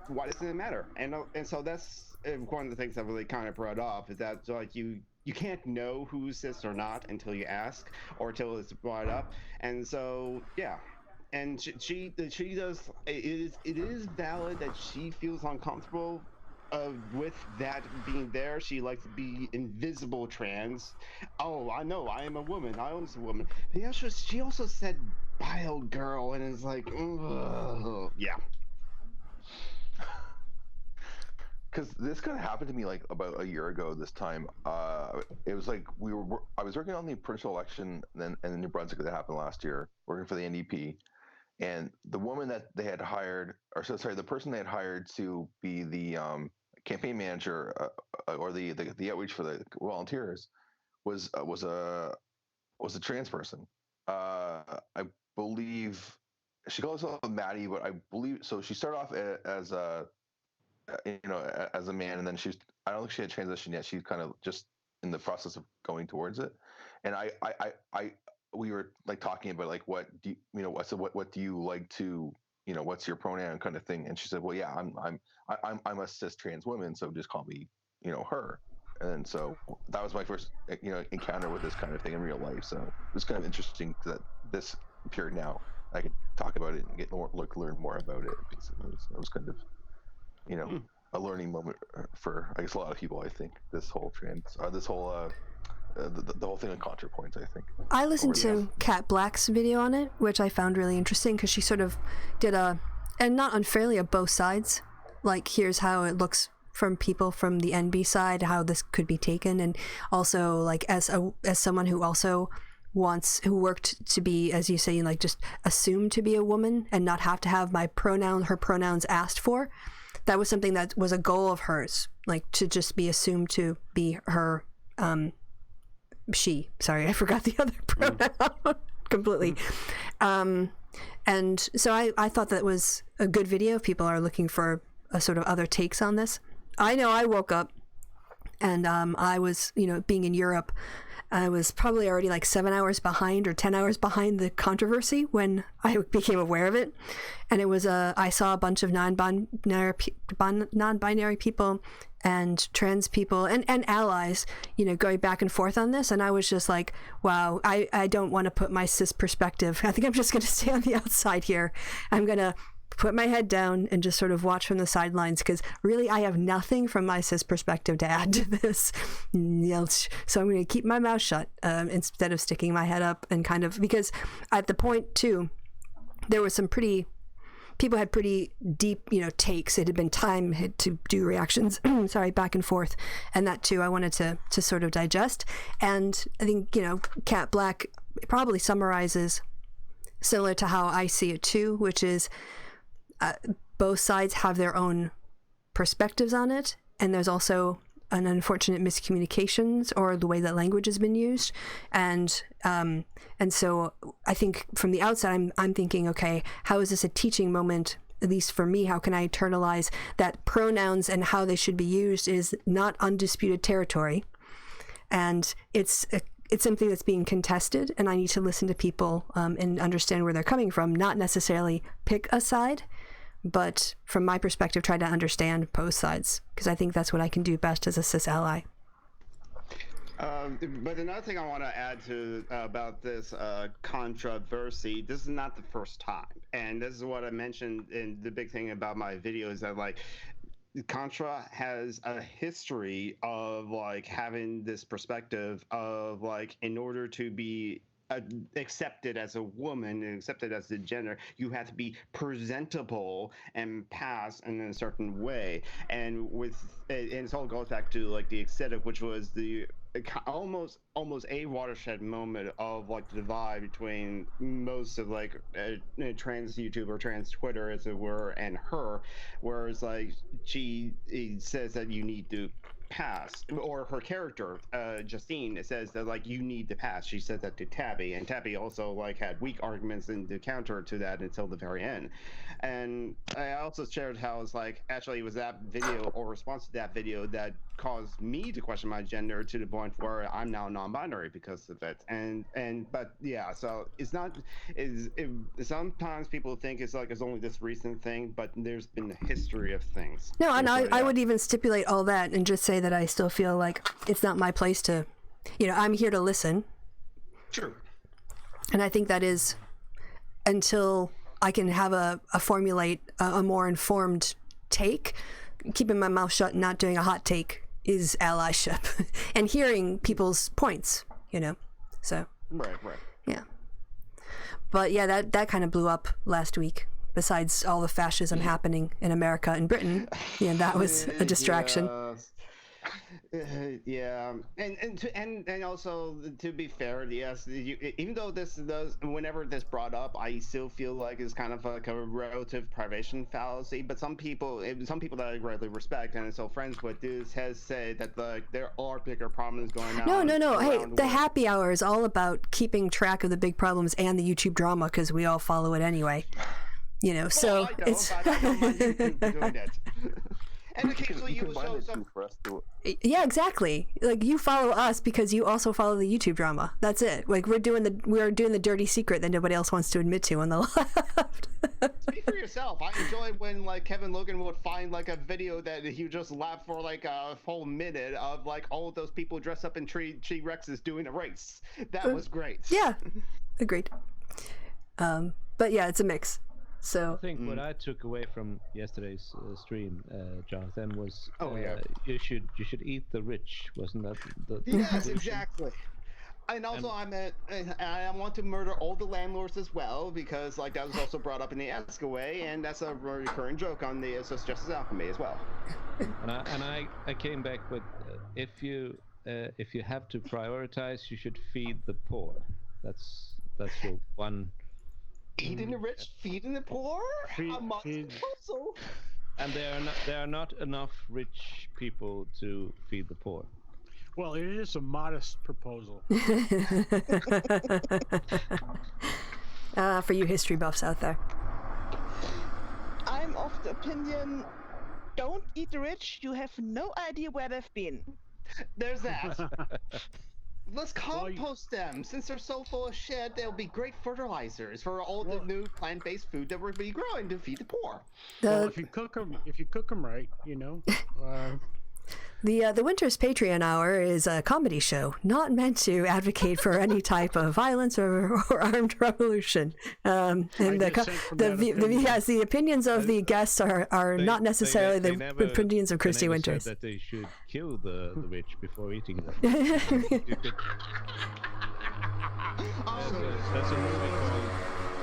why doesn't it matter? And so that's one of the things that really kind of brought up, is that like you can't know who's cis or not until you ask or until it's brought up. And so yeah, and she does, it is valid that she feels uncomfortable with that being there. She likes to be invisible trans. Oh, I know, I am a woman, I am a woman. But she also said bio girl, and it's like, ugh. Yeah. Because this kind of happened to me like about a year ago this time. It was like I was working on the provincial election in New Brunswick that happened last year, working for the NDP, and the woman that they had hired, the person they had hired to be the campaign manager or the outreach for the volunteers was a trans person. I believe she calls herself Maddie, but I believe so. She started off as a as a man, and then I don't think she had transitioned yet. She's kind of just in the process of going towards it. And we were like talking about like, what do what do you like to, what's your pronoun kind of thing. And she said, well, yeah, I'm a cis trans woman, so just call me, her. And so that was my first, encounter with this kind of thing in real life. So it was kind of interesting that this appeared now. I could talk about it and learn more about it. Basically, so it was kind of, a learning moment for, I guess, a lot of people. I think this whole the whole thing on ContraPoints, I think. I listened to Kat Black's video on it, which I found really interesting, because she sort of did and not unfairly, both sides. Like, here's how it looks from people from the NB side, how this could be taken, and also like as someone who also who worked to be, as you say, like just assumed to be a woman and not have to have her pronouns asked for. That was something that was a goal of hers, like to just be assumed to be her, she. Sorry, I forgot the other pronoun completely. And so I thought that was a good video if people are looking for a sort of other takes on this. I know I woke up and I was, being in Europe, I was probably already like 7 hours behind or 10 hours behind the controversy when I became aware of it. And it was I saw a bunch of non-binary people and trans people and allies, going back and forth on this. And I was just like, wow, I don't want to put my cis perspective. I think I'm just going to stay on the outside here. I'm going to put my head down and just sort of watch from the sidelines, because really I have nothing from my cis perspective to add to this. So I'm going to keep my mouth shut instead of sticking my head up, and kind of, because at the point too, there was people had pretty deep, takes. It had been time to do reactions, back and forth. And that too, I wanted to sort of digest. And I think, Kat Black probably summarizes similar to how I see it too, which is both sides have their own perspectives on it. And there's also an unfortunate miscommunications or the way that language has been used. And so I think from the outside, I'm thinking, okay, how is this a teaching moment? At least for me, how can I internalize that pronouns and how they should be used is not undisputed territory. And it's something that's being contested, and I need to listen to people and understand where they're coming from, not necessarily pick a side, but from my perspective, try to understand both sides, because I think that's what I can do best as a cis ally. But another thing I want to add to about this controversy, this is not the first time, and this is what I mentioned in the big thing about my video is that like Contra has a history of like having this perspective of like in order to be accepted as a woman and accepted as a gender, you have to be presentable and pass in a certain way. And it all goes back to like the aesthetic, which was the almost a watershed moment of like the divide between most of like trans YouTube or trans Twitter, as it were, and her, whereas like she says that you need to pass, or her character Justine says that like you need to pass. She says that to Tabby, and Tabby also like had weak arguments in the counter to that until the very end. And I also shared how it's like actually it was that video or response to that video that caused me to question my gender to the point where I'm now non-binary because of it. But yeah, so it's not sometimes people think it's like it's only this recent thing, but there's been a history of things. No, and I would even stipulate all that and just say that I still feel like it's not my place to, I'm here to listen. Sure. And I think that is until I can have formulate a more informed take, keeping my mouth shut and not doing a hot take is allyship and hearing people's points, so. Right. Yeah. But yeah, that kind of blew up last week. Besides all the fascism happening in America and Britain, that was a distraction. Yeah, and also to be fair, yes, even though this does, whenever this brought up, I still feel like it's kind of like a relative privation fallacy. But some people that I greatly respect and so friends with this has said that there are bigger problems going on. No. Hey, the happy hour is all about keeping track of the big problems and the YouTube drama because we all follow it anyway. So it's. I don't mind YouTube doing it. And occasionally you will show some. Yeah, exactly. Like you follow us because you also follow the YouTube drama. That's it. Like we're doing the dirty secret that nobody else wants to admit to on the left. Speak for yourself. I enjoyed when like Kevin Logan would find like a video that he would just laugh for like a whole minute of like all of those people dressed up in T-Rexes doing a race. That was great. Yeah, agreed. But yeah, it's a mix. So I think what I took away from yesterday's stream, Jonathan, was you should eat the rich, wasn't that the Yes, conclusion? exactly. And also, I want to murder all the landlords as well because like that was also brought up in the Ask Away, and that's a recurring joke on the Social Justice Alchemy as well. And I came back with if you have to prioritize, you should feed the poor. That's your one. Eating the rich, feeding the poor. Proposal. And there are not enough rich people to feed the poor. Well, it is a modest proposal. For you history buffs out there. I'm of the opinion, don't eat the rich, you have no idea where they've been. There's that. Let's compost them. Since they're so full of shit, they'll be great fertilizers for all the new plant-based food that we're be growing to feed the poor. Well, if you cook them right, The Winter's Patreon Hour is a comedy show, not meant to advocate for any type of violence or armed revolution. And the opinions of the guests are not necessarily the opinions of Christy Winters. Said that they should kill the rich before eating them. Yes. That's a movie called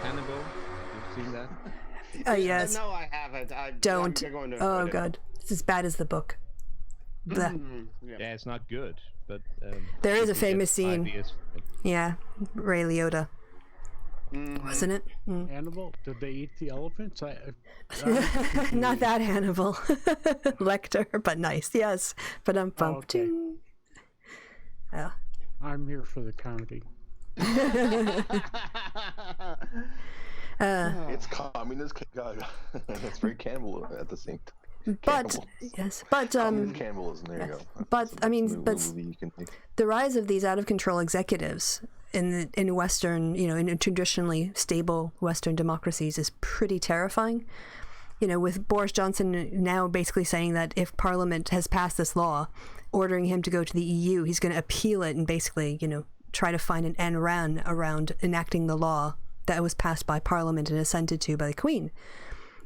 Hannibal. You've seen that? Yes. No, I haven't. Don't. Oh, God. It's as bad as the book. Yeah, it's not good, but there is a famous scene. Yeah, Ray Liotta, wasn't it? Hannibal? Did they eat the elephants? Not that Hannibal, Lecter, but nice. Yes, but I'm pumped. Okay. Yeah. I'm here for the comedy. It's communist. It's very cannibal at the same time. But cannibalism. There you go. But I mean, the rise of these out of control executives in Western, in traditionally stable Western democracies is pretty terrifying. with Boris Johnson now basically saying that if Parliament has passed this law ordering him to go to the EU, he's going to appeal it and basically, try to find an end run around enacting the law that was passed by Parliament and assented to by the Queen,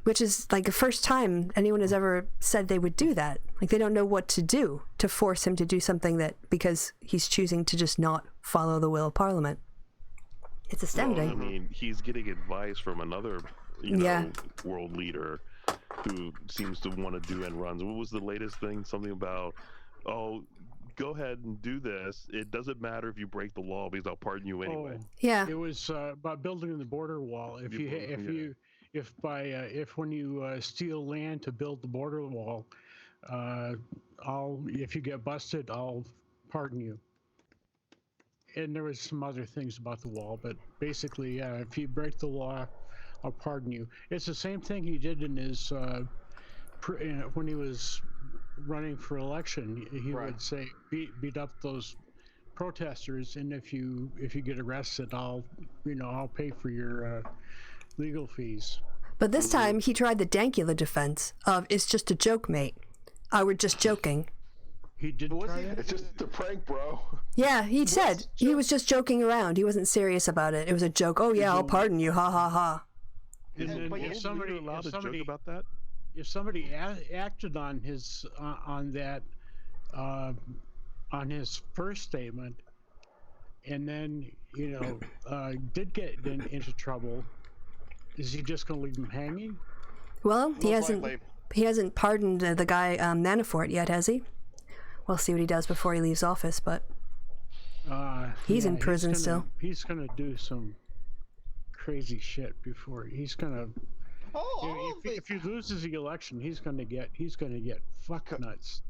which is like the first time anyone has ever said they would do that. Like, they don't know what to do to force him to do something because he's choosing to just not follow the will of Parliament. It's astounding. Well, I mean, he's getting advice from another, world leader who seems to want to do end runs. What was the latest thing? Something about, go ahead and do this. It doesn't matter if you break the law because I'll pardon you anyway. Yeah. It was about building the border wall. If when you steal land to build the border wall, if you get busted, I'll pardon you. And there was some other things about the wall, but basically, if you break the law, I'll pardon you. It's the same thing he did in his when he was running for election. He would say, beat up those protesters, and if you get arrested, I'll pay for your legal fees. But this time he tried the Dankula defense of, it's just a joke, mate. I were just joking. He didn't try that? It's just a prank, bro. Yeah, he said he was just joking around. He wasn't serious about it. It was a joke. Oh yeah, I'll pardon you. Ha ha ha. And then if somebody allowed to joke about that? If somebody acted on his on his first statement, and then did get into trouble, is he just going to leave him hanging? Well, he hasn't pardoned the guy Manafort yet, has he? We'll see what he does before he leaves office, but he's in prison still. He's going to do some crazy shit before he's going to. If he loses the election, he's going to get fuck nuts.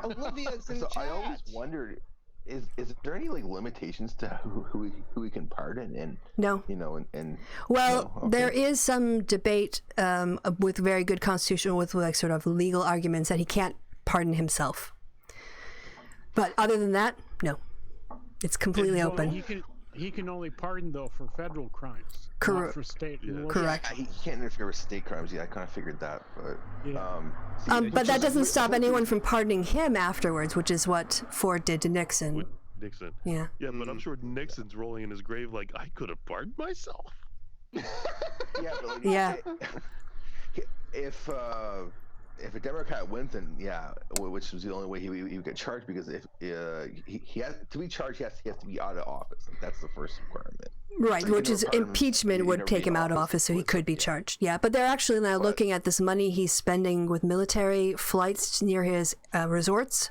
Olivia's in chat. I always wondered, is there any limitations to who we can pardon? And no, there is some debate with very good constitutional, with sort of legal arguments that he can't pardon himself. But other than that, no, it's completely open. He can only pardon though for federal crimes, correct? For state. Correct. He can't interfere with state crimes. Yeah, I kind of figured that, but but that doesn't stop anyone from pardoning him afterwards, which is what Ford did to Nixon. Yeah. Yeah, but I'm sure Nixon's rolling in his grave like, I could have pardoned myself. Yeah. If a Democrat wins, then which was the only way he would get charged, because if he has to be charged, he has to be out of office. Like, that's the first requirement. Right, which is impeachment would take him out of office, so he could be charged. Yeah, but they're actually now looking at this money he's spending with military flights near his resorts,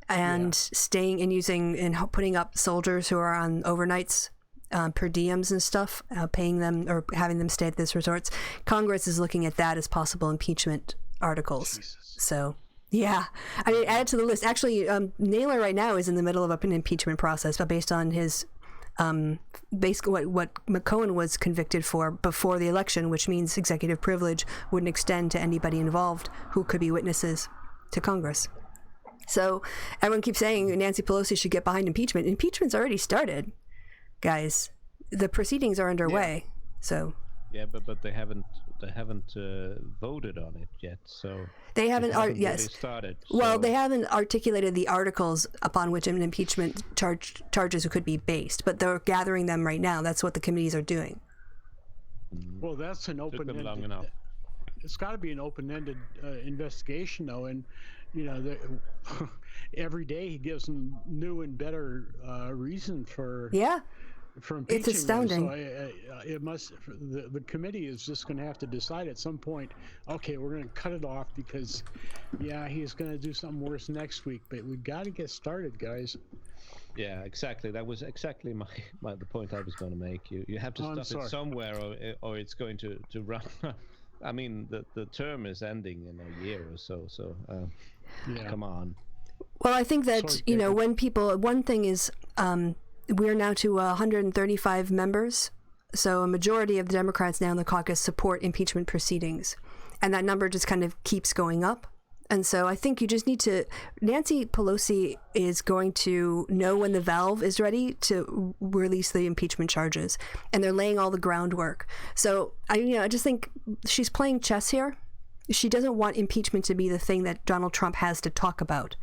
and staying and using and putting up soldiers who are on overnights. Per diems and stuff, paying them or having them stay at these resorts. Congress is looking at that as possible impeachment articles. Jesus. So, yeah. I mean, add it to the list. Actually, Naylor right now is in the middle of an impeachment process, but based on his, basically what McCohen was convicted for before the election, which means executive privilege wouldn't extend to anybody involved who could be witnesses to Congress. So, everyone keeps saying Nancy Pelosi should get behind impeachment. Impeachment's already started. Guys, the proceedings are underway. So but they haven't voted on it yet, so they haven't started. Well, they haven't articulated the articles upon which an impeachment charges could be based, but they're gathering them right now. That's what the committees are doing. Well, that's an open-ended. Long enough. It's got to be an open-ended investigation, though, and every day he gives them new and better reason for impeaching. It's astounding. So it must. The committee is just going to have to decide at some point. Okay, we're going to cut it off because, he's going to do something worse next week. But we've got to get started, guys. Yeah, exactly. That was exactly the point I was going to make. You have to stop it somewhere, or it's going to run. I mean, the term is ending in a year or so. So, come on. Well, I think that when people, one thing is, we're now to 135 members, so a majority of the Democrats now in the caucus support impeachment proceedings, and that number just kind of keeps going up. And so I think you just need to. Nancy Pelosi is going to know when the valve is ready to release the impeachment charges, and they're laying all the groundwork. So I just think she's playing chess here. She doesn't want impeachment to be the thing that Donald Trump has to talk about.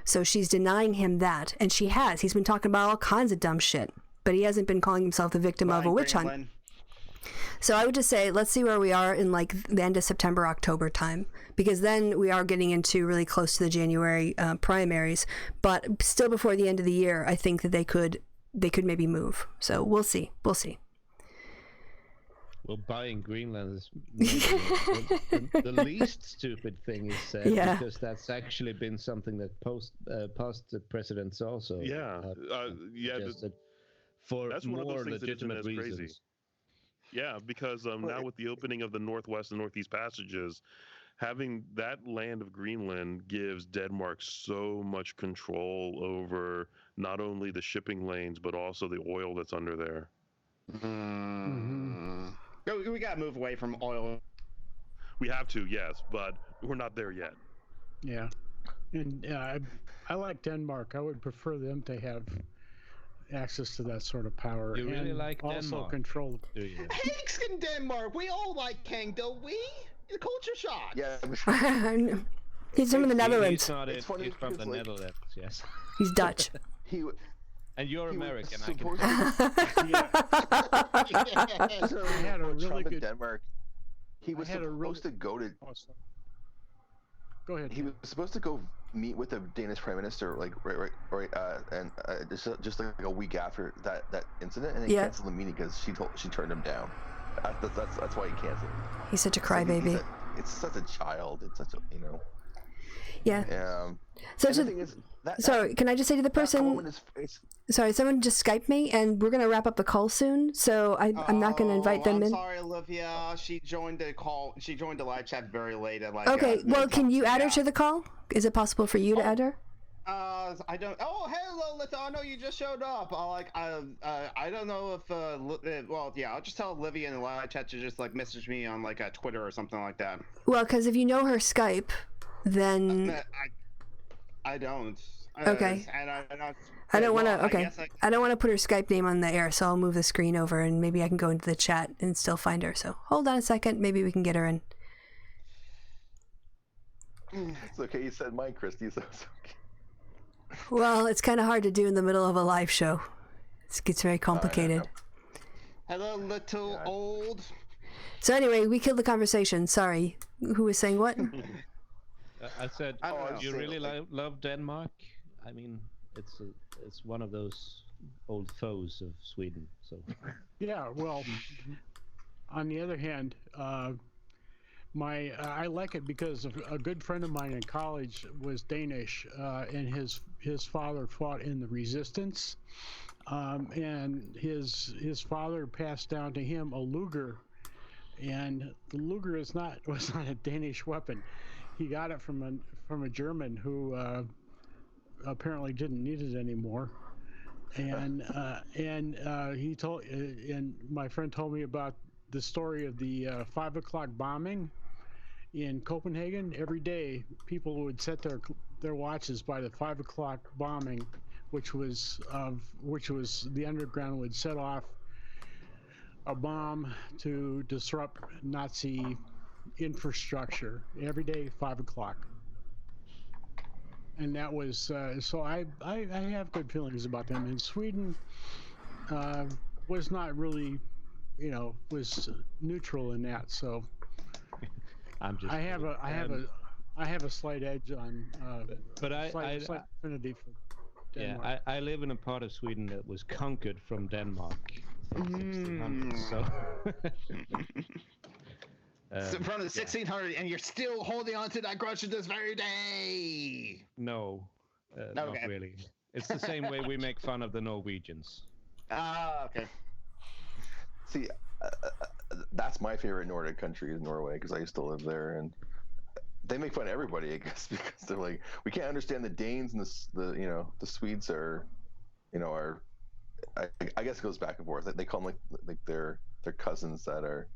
So she's denying him that, and she has. He's been talking about all kinds of dumb shit, but he hasn't been calling himself the victim of a witch hunt. So I would just say, let's see where we are in like the end of September, October time, because then we are getting into really close to the January primaries. But still before the end of the year, I think that they could maybe move. So we'll see. We'll see. Well, buying Greenland is the least stupid thing is said, because that's actually been something that past the presidents also. For that's more one of those things legitimate reasons. Crazy. Yeah, because now with the opening of the Northwest and Northeast passages, having that land of Greenland gives Denmark so much control over not only the shipping lanes, but also the oil that's under there. We gotta move away from oil. We have to, yes, but we're not there yet. Yeah. And I like Denmark. I would prefer them to have access to that sort of power. You really and like also Denmark, control. do you? Hanks in Denmark. We all like Hank, don't we? The culture shock. Yeah. He's from the Netherlands. He's from the Netherlands, yes. He's Dutch. And you're American, I can. So I had a really Trump good in Denmark. He was supposed to go to. Go ahead. He was supposed to go meet with the Danish Prime Minister, like just like a week after that incident, and he canceled the meeting because she turned him down. That's why he canceled. He's such a crybaby. It's such a child. It's such a Yeah. So the thing is, sorry, can I just say to the person? Sorry, someone just Skyped me, and we're gonna wrap up the call soon. So I'm not gonna invite them in. Sorry, Olivia. She joined the call. She joined the live chat very late. At like. Okay. Well, can you add her to the call? Is it possible for you to add her? I don't. Oh, hello, Lito. I know you just showed up. I don't know if. Well, yeah. I'll just tell Olivia in the live chat to just like message me on like Twitter or something like that. Well, because if you know her Skype, then. I don't. Okay. I don't want to. Okay. I don't want to put her Skype name on the air, so I'll move the screen over, and maybe I can go into the chat and still find her. So hold on a second. Maybe we can get her in. It's okay. You said mine, Christy. So it's okay. Well, it's kind of hard to do in the middle of a live show. It gets very complicated. Hello, little old. So anyway, we killed the conversation. Sorry. Who was saying what? I said, do you really love Denmark? I mean, it's one of those old foes of Sweden. So. Yeah. Well, on the other hand, I like it because a good friend of mine in college was Danish, and his father fought in the resistance, and his father passed down to him a Luger, and the Luger was not a Danish weapon. He got it from a German who apparently didn't need it anymore, and my friend told me about the story of the 5 o'clock bombing in Copenhagen. Every day, people would set their watches by the 5 o'clock bombing, which was the underground would set off a bomb to disrupt Nazi infrastructure. Every day, 5 o'clock. And that was so. I have good feelings about them. And Sweden was not really, was neutral in that. So. I have a slight edge on, slight affinity for Denmark. Yeah, I live in a part of Sweden that was conquered from Denmark in the 1600s. So. So from the 1600s, and you're still holding on to that grudge to this very day. No, not really. It's the same way we make fun of the Norwegians. Okay. See. That's my favorite Nordic country is Norway, because I used to live there, and they make fun of everybody, I guess, because they're like, we can't understand the Danes, and the Swedes are, I guess it goes back and forth. They call them like their cousins that are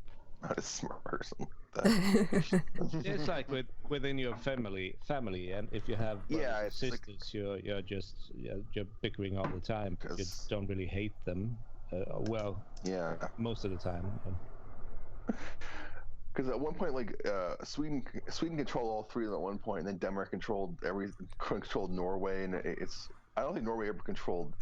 not as smart or something like that. It's like within your family, and if you have brothers Yeah, and it's like- sisters, you're bickering all the time. You 'Cause- don't really hate them. Well, Yeah. most of the time. Because at one point, like Sweden controlled all three of them at one point, and then Denmark controlled Norway, and it's I don't think Norway ever controlled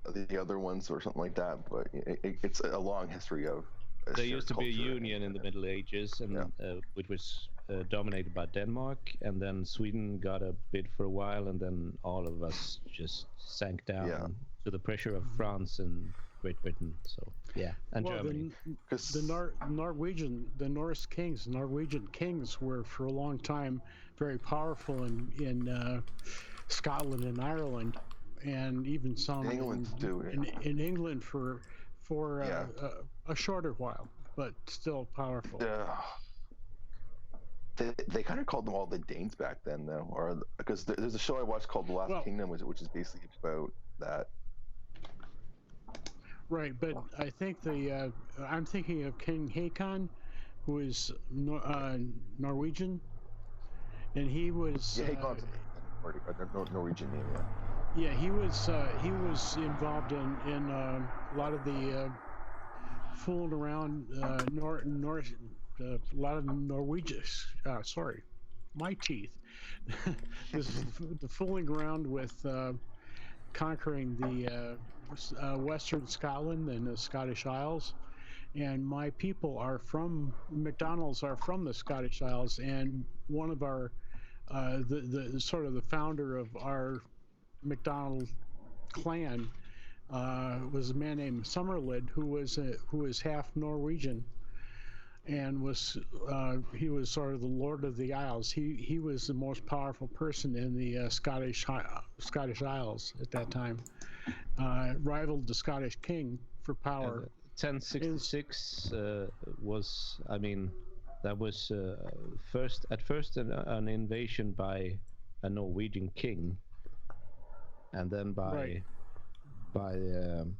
the other ones or something like that. But it's a long history of. There used to be a union in the Middle Ages, and which was dominated by Denmark, and then Sweden got a bit for a while, and then all of us just sank down to the pressure of France and Great Britain. So and Germany. The Norwegian kings were for a long time very powerful in Scotland and Ireland, and even some in England too. In England for a shorter while, but still powerful. They kind of called them all the Danes back then, though, or because there's a show I watched called The Last Kingdom, which is basically about that. Right, but I think I'm thinking of King Haakon, who is Norwegian, and he was Haakon's a Norwegian name. Yeah, he was involved in a lot of the fooling around a lot of Norwegian. Sorry, my teeth. This is the fooling around with conquering the Western Scotland and the Scottish Isles, and my people are from McDonald's are from the Scottish Isles, and one of our the sort of the founder of our McDonald clan was a man named Somerled, who was half Norwegian, and he was sort of the Lord of the Isles. He was the most powerful person in the Scottish Isles at that time, rivaled the Scottish king for power. 1066 was, I mean, that was first an invasion by a Norwegian king, and then by William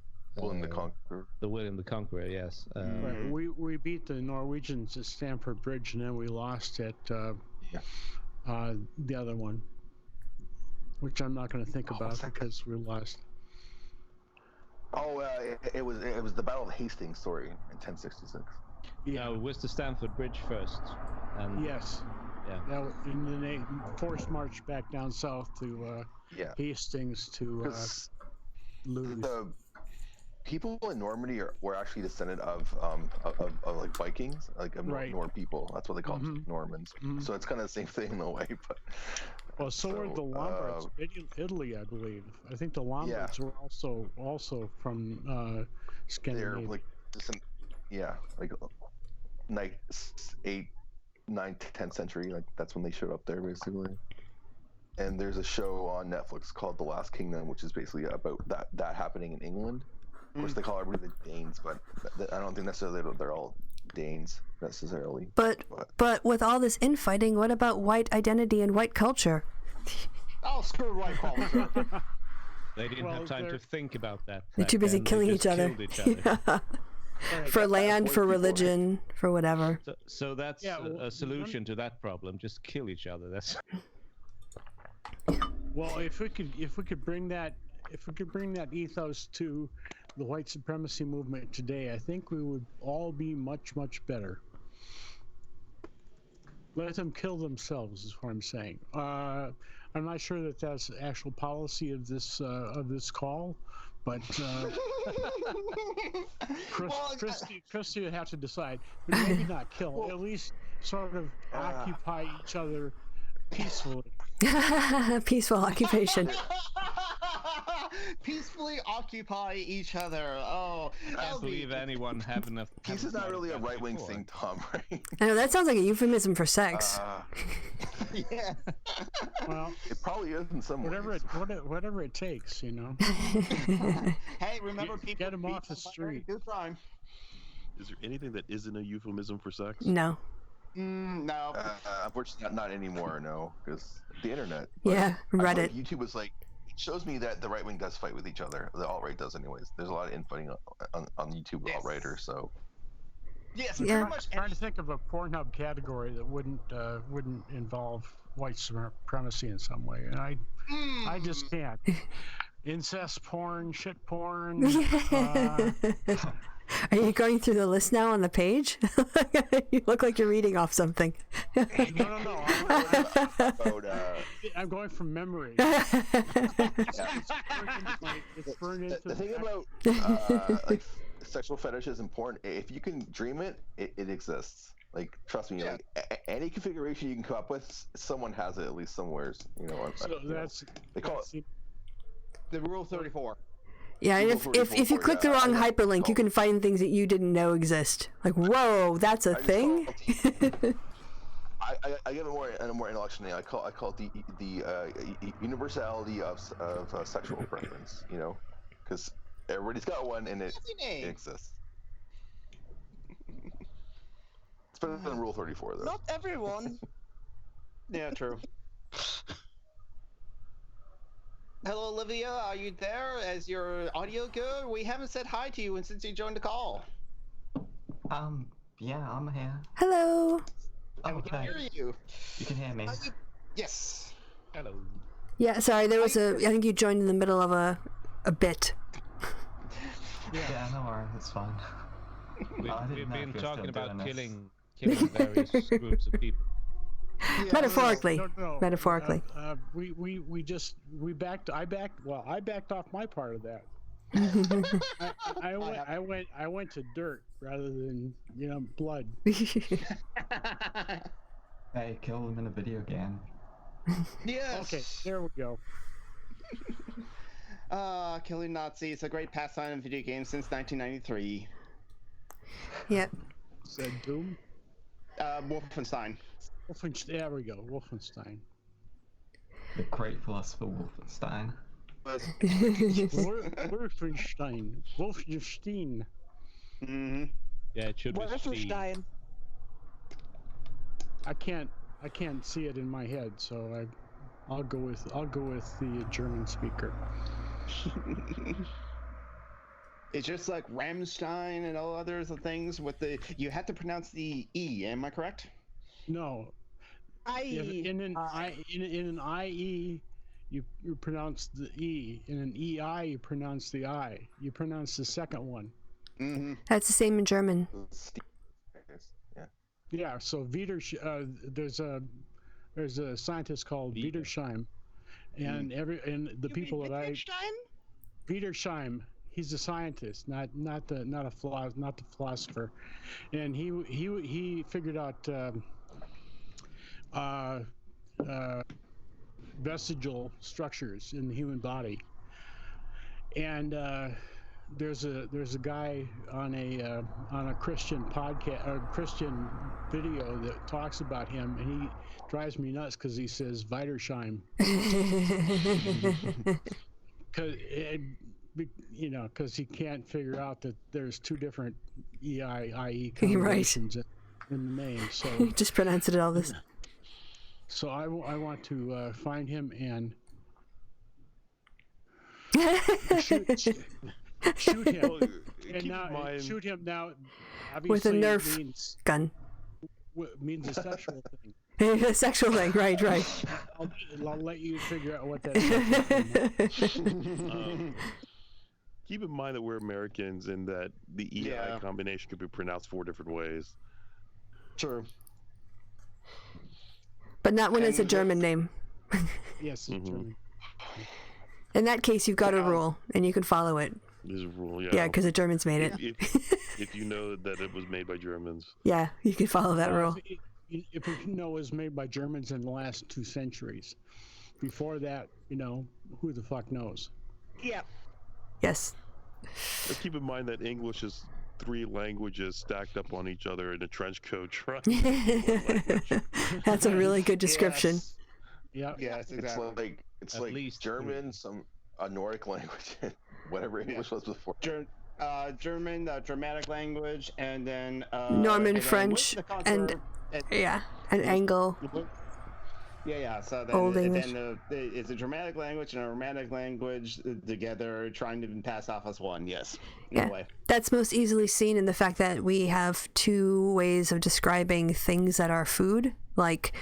the Conqueror. The William the Conqueror, yes. Right. We beat the Norwegians at Stamford Bridge, and then we lost at the other one, which I'm not going to think about because we lost. Oh, it was the Battle of Hastings, sorry, in 1066. Yeah, no, it was the Stamford Bridge first. And yes. Yeah. And then they forced march back down south to Hastings to lose. The people in Normandy were actually descended of like Vikings, like Norse people. That's what they call them, Normans. So it's kind of the same thing in a way, but. Well, so were the Lombards, Italy, I believe. I think the Lombards were also from Scandinavia. They're like like 8th, 9th, 10th century. Like that's when they showed up there, basically. And there's a show on Netflix called The Last Kingdom, which is basically about that happening in England. Of course, they call everybody the Danes, but I don't think necessarily they're all Danes necessarily. But with all this infighting, what about white identity and white culture? Oh, screw white culture. They didn't have time to think about that. They're too busy killing each other. For land, for religion, for whatever. So that's a solution to that problem. Just kill each other. That's. Well, if we could bring that ethos to the white supremacy movement today, I think we would all be much, much better. Let them kill themselves is what I'm saying. I'm not sure that that's the actual policy of this call, but Christy would have to decide. But maybe not kill, at least sort of occupy each other peacefully. Peaceful occupation. Peacefully occupy each other. Oh, I can't believe anyone have enough. Peace is not really a right-wing thing, Tom. Right? I know that sounds like a euphemism for sex. Yeah. Well, it probably is in some ways. Whatever it takes, you know. Hey, remember people get them off the street. Good time. Is there anything that isn't a euphemism for sex? No. No. Unfortunately, not anymore. No, because the internet. Yeah, Reddit. YouTube was like. Shows me that the right wing does fight with each other. The alt right does, anyways. There's a lot of infighting on YouTube with alt-righters. So Yes, Yeah. pretty much. I'm trying to think of a Pornhub category that wouldn't involve white supremacy in some way, and I just can't. Incest porn, shit porn. Are you going through the list now on the page? You look like you're reading off something. No. About, I'm going from memory. It's burned into the thing about like sexual fetishes and porn, if you can dream it, it exists. Like, trust me, like any configuration you can come up with, someone has it at least somewheres. So that's they call it The Rule 34. Yeah, and if you click the wrong hyperlink, you can find things that you didn't know exist. Like, whoa, that's a thing. I give it more intellectual name. I call it the universality of sexual preference. Because everybody's got one and it exists. It's better than Rule 34, though. Not everyone. Yeah, true. Hello, Olivia. Are you there? Is your audio good? We haven't said hi to you since you joined the call. Yeah, I'm here. Hello. And we can hear you. You can hear me. Yes. hello. Yeah, sorry, there was I think you joined in the middle of a bit. Yeah, no worries, it's fine. We've been talking about killing various groups of people. Yeah, Metaphorically. No. Metaphorically. I backed off my part of that. I went to dirt rather than blood. Hey, kill them in a video game. Yes. Okay, there we go. Killing Nazis, a great pastime in video games since 1993. Yep. Said Doom. Wolfenstein. There we go. Wolfenstein. The great philosopher Wolfenstein. Wolfenstein. Wolfenstein. Mm-hmm. Yeah, it should be Stein. Wolfenstein. I can't see it in my head, so I'll go with the German speaker. It's just like Rammstein and all others of things with you have to pronounce the E, am I correct? No. In an IE, you pronounce the E. In an EI, you pronounce the I. You pronounce the second one. Mm-hmm. That's the same in German. Yeah. Yeah. So there's a scientist called Wiedersheim, and the people that Wiedersheim. He's a scientist, not the philosopher, and he figured out vestigial structures in the human body, and there's a guy on a Christian podcast or Christian video that talks about him, and he drives me nuts because he says Wiedersheim. Because he can't figure out that there's two different IE combinations in the name. So You just pronounced it all this. So I want to find him and shoot him. Shoot him now. With a Obviously, Nerf gun. means a sexual thing. A sexual thing, right. I'll let you figure out what that is. Keep in mind that we're Americans and that the EI combination could be pronounced 4 different ways. True. But not when it's a German name. Yes, German. In that case, you've got a rule, and you can follow it. There's a rule, yeah. Yeah, because the Germans made it. If you know that it was made by Germans. Yeah, you can follow that rule. If you know it was made by Germans in the last 2 centuries. Before that, who the fuck knows? Yeah. Yes. But keep in mind that English is 3 languages stacked up on each other in a trench coat trying. That's a really good description. Yeah. Yes, exactly. It's like German, a Nordic language, whatever English was before. German, dramatic language, and then Norman French, and an Angle. Yeah. So Old then, English. It's a Germanic language and a Romantic language together, trying to pass off as one. Yes. No Yeah. way. That's most easily seen in the fact that we have two ways of describing things that are food. Like,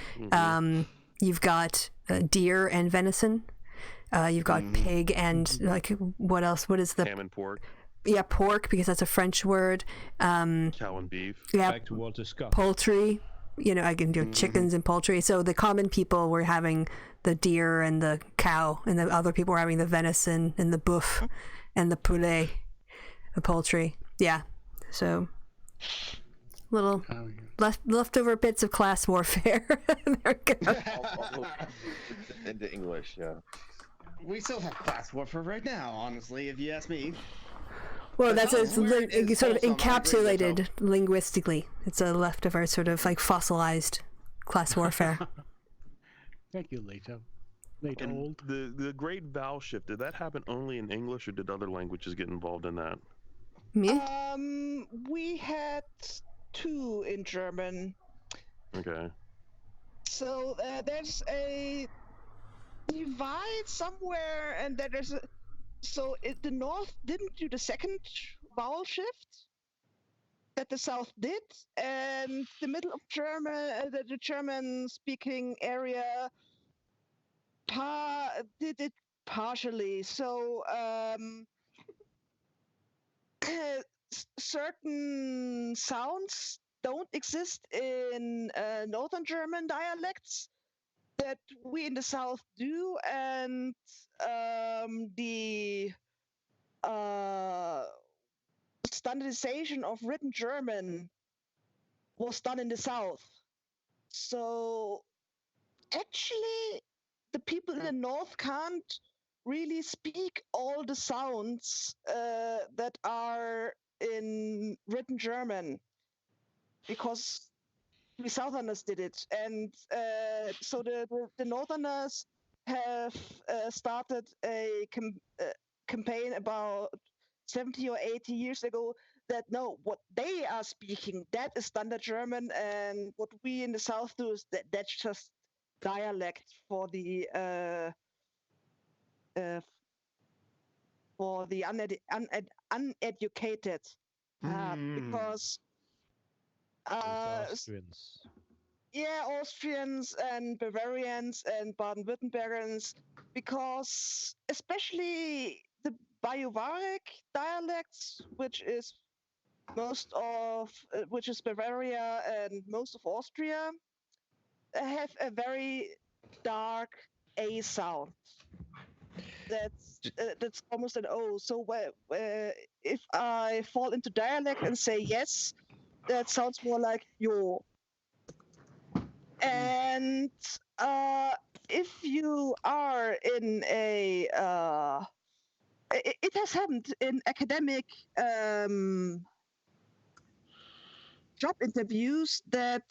you've got deer and venison. You've got pig and like what else? What is the Ham and pork, yeah, pork, because that's a French word. cow and beef. Yeah, Back to Walter Scott. poultry. You know, I can do chickens and poultry. So the common people were having the deer and the cow, and the other people were having the venison and the boeuf and the poulet, the poultry. Yeah. So little leftover bits of class warfare. There we go. Into English, yeah. We still have class warfare right now, honestly, if you ask me. Well, that's It's sort of wholesome, encapsulated linguistically. It's a leftover sort of like fossilized class warfare. Thank you, Leto. Leto And old. the great vowel shift, did that happen only in English, or did other languages get involved in that? Me? We had 2 in German. Okay. So there's a divide somewhere, and there's a. So the North didn't do the second vowel shift that the South did, and the middle of the German-speaking area, did it partially. So certain sounds don't exist in Northern German dialects that we in the South do, and the standardization of written German was done in the South. So actually, the people in the North can't really speak all the sounds that are in written German, because we Southerners did it, and so the Northerners have started a campaign about 70 or 80 years ago that no, what they are speaking, that is standard German, and what we in the South do is that's just dialect for the uneducated, because Austrians. yeah, Austrians and Bavarians and Baden-Württembergans, because especially the Bajuwaric dialects, which is Bavaria and most of Austria, have a very dark A sound. That's almost an O. So if I fall into dialect and say yes, that sounds more like yo. And if you are in a it has happened in academic job interviews that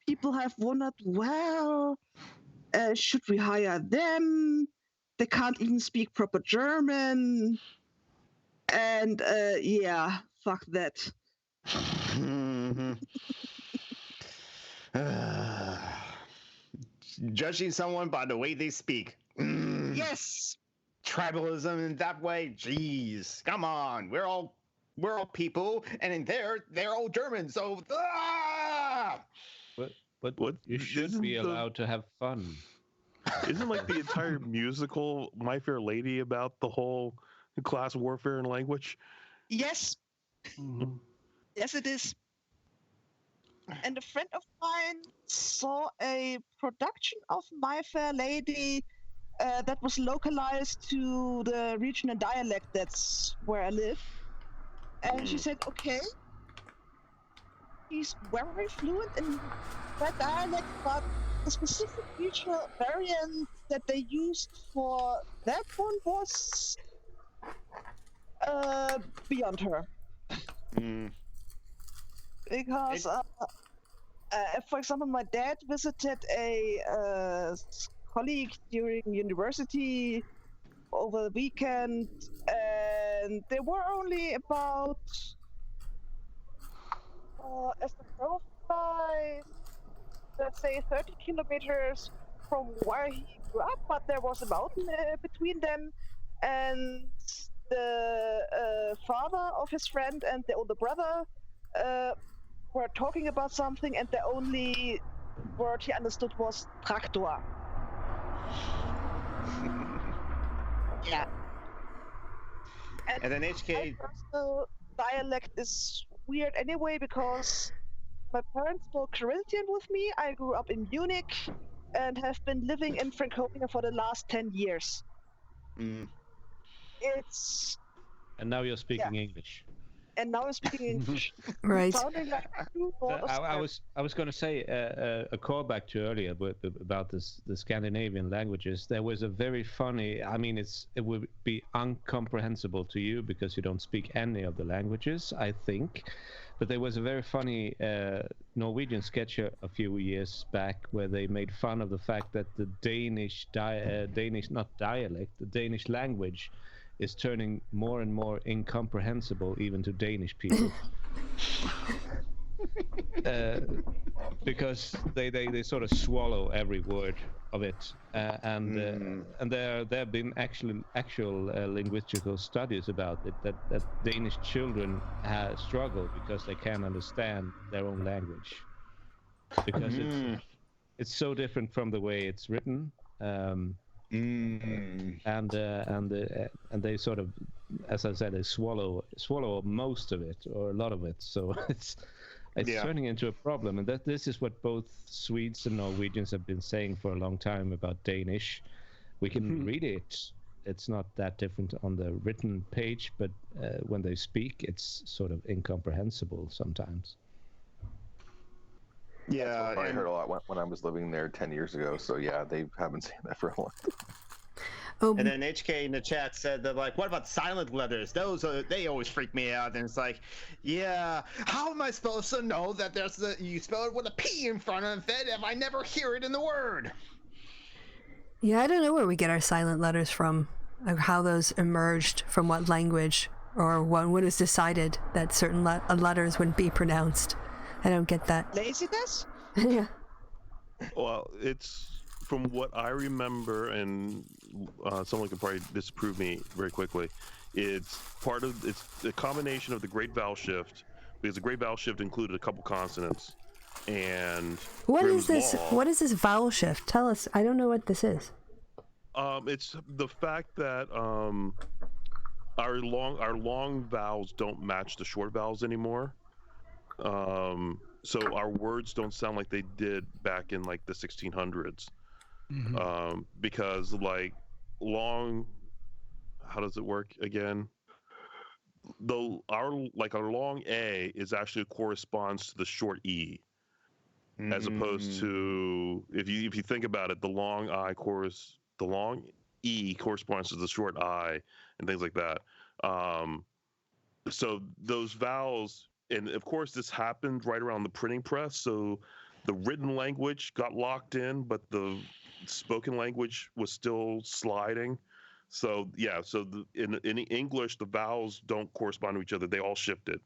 people have wondered, well, should we hire them? They can't even speak proper German. And yeah, fuck that. Judging someone by the way they speak. Yes. Tribalism in that way. Jeez, come on. We're all people, and they're all German. So. But you should be allowed to have fun. Isn't like the entire musical My Fair Lady about the whole class warfare and language? Yes. Mm-hmm. Yes, it is. And a friend of mine saw a production of My Fair Lady that was localized to the regional dialect that's where I live. And she said, okay, he's very fluent in that dialect, but the specific regional variant that they used for that one was beyond her. Because, for example, my dad visited a colleague during university over the weekend, and there were only about, as the crow flies, let's say, 30 kilometers from where he grew up, but there was a mountain between them, and the father of his friend and the older brother were talking about something, and the only word he understood was Traktor. Yeah. And then HK. My personal dialect is weird anyway because my parents spoke Carinthian with me. I grew up in Munich and have been living in Franconia for the last 10 years. It's. And now you're speaking English. And now I'm speaking English. Right. Sounding like I was going to say a callback to earlier about the Scandinavian languages. There was a very funny. I mean, it would be incomprehensible to you because you don't speak any of the languages, I think. But there was a very funny Norwegian sketch a few years back where they made fun of the fact that the Danish language is turning more and more incomprehensible even to Danish people. Because they sort of swallow every word of it, and there have been actual linguistical studies about it that Danish children struggle because they can't understand their own language because it's so different from the way it's written. And they sort of, as I said, they swallow most of it or a lot of it. So it's turning into a problem, and this is what both Swedes and Norwegians have been saying for a long time about Danish. We can read it; it's not that different on the written page, but when they speak, it's sort of incomprehensible sometimes. Yeah, I heard a lot when I was living there 10 years ago. So yeah, they have been saying that for a long time. And then HK in the chat said that, like, what about silent letters? They always freak me out. And it's like, yeah, how am I supposed to know that you spell it with a P in front of it if I never hear it in the word? Yeah, I don't know where we get our silent letters from, or how those emerged from what language, or when it was decided that certain letters wouldn't be pronounced. I don't get that. Laziness? Yeah. Well, it's from what I remember, and someone can probably disprove me very quickly. It's a combination of the Great Vowel Shift, because the Great Vowel Shift included a couple consonants, and What Grimm's is this? Law. What is this vowel shift? Tell us. I don't know what this is. It's the fact that our long vowels don't match the short vowels anymore. So our words don't sound like they did back in like the 1600s. Because like how does it work again? Our long A is actually corresponds to the short E, as opposed to if you think about it, the long E corresponds to the short I and things like that. So those vowels, and of course this happened right around the printing press, so the written language got locked in, but the spoken language was still sliding. So yeah, in English the vowels don't correspond to each other, they all shifted.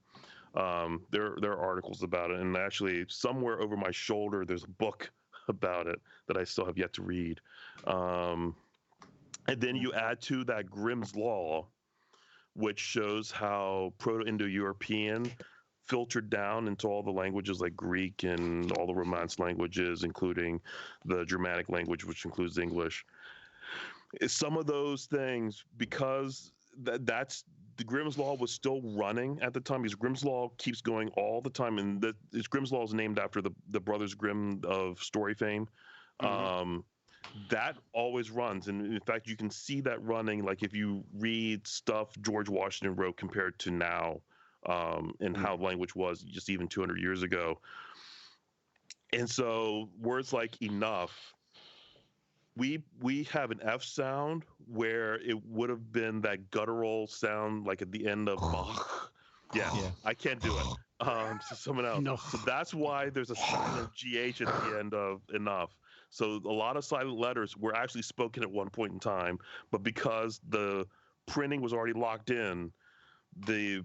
There are articles about it, and actually somewhere over my shoulder there's a book about it that I still have yet to read. And then you add to that Grimm's Law, which shows how Proto-Indo-European filtered down into all the languages like Greek and all the Romance languages, including the Germanic language, which includes English. Some of those things, because that's the Grimm's Law was still running at the time, because Grimm's Law keeps going all the time, and Grimm's Law is named after the Brothers Grimm of story fame. That always runs, and in fact you can see that running, like if you read stuff George Washington wrote compared to now, and how language was just even 200 years ago. And so words like enough, we have an F sound where it would have been that guttural sound like at the end of yeah, I can't do it. So someone else. No. So that's why there's a silent GH at the end of enough. So a lot of silent letters were actually spoken at one point in time, but because the printing was already locked in, the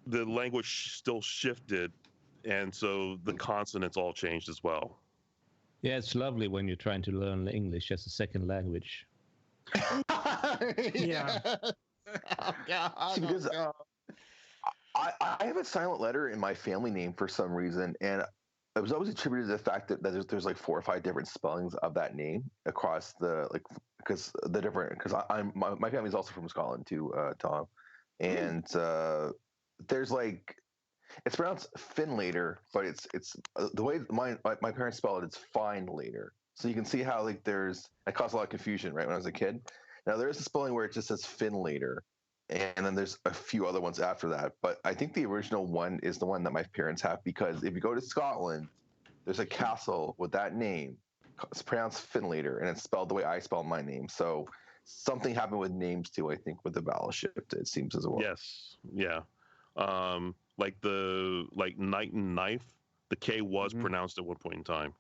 language still shifted, and so the consonants all changed as well. Yeah, it's lovely when you're trying to learn English as a second language. Yeah. Oh, God. See, because Oh, I have a silent letter in my family name for some reason, and it was always attributed to the fact that there's like 4 or 5 different spellings of that name across the because my family's also from Scotland too, Tom, and there's like it's pronounced Finlater, but it's the way my parents spell it, it's fine later. So you can see how like it caused a lot of confusion right when I was a kid. Now there is a spelling where it just says Finlater, and then there's a few other ones after that. But I think the original one is the one that my parents have, because if you go to Scotland, there's a castle with that name. It's pronounced Finlater, and it's spelled the way I spell my name. So something happened with names too, I think, with the battleship, it seems as well. Yes. Yeah. Like knight and knife, the K was pronounced at one point in time.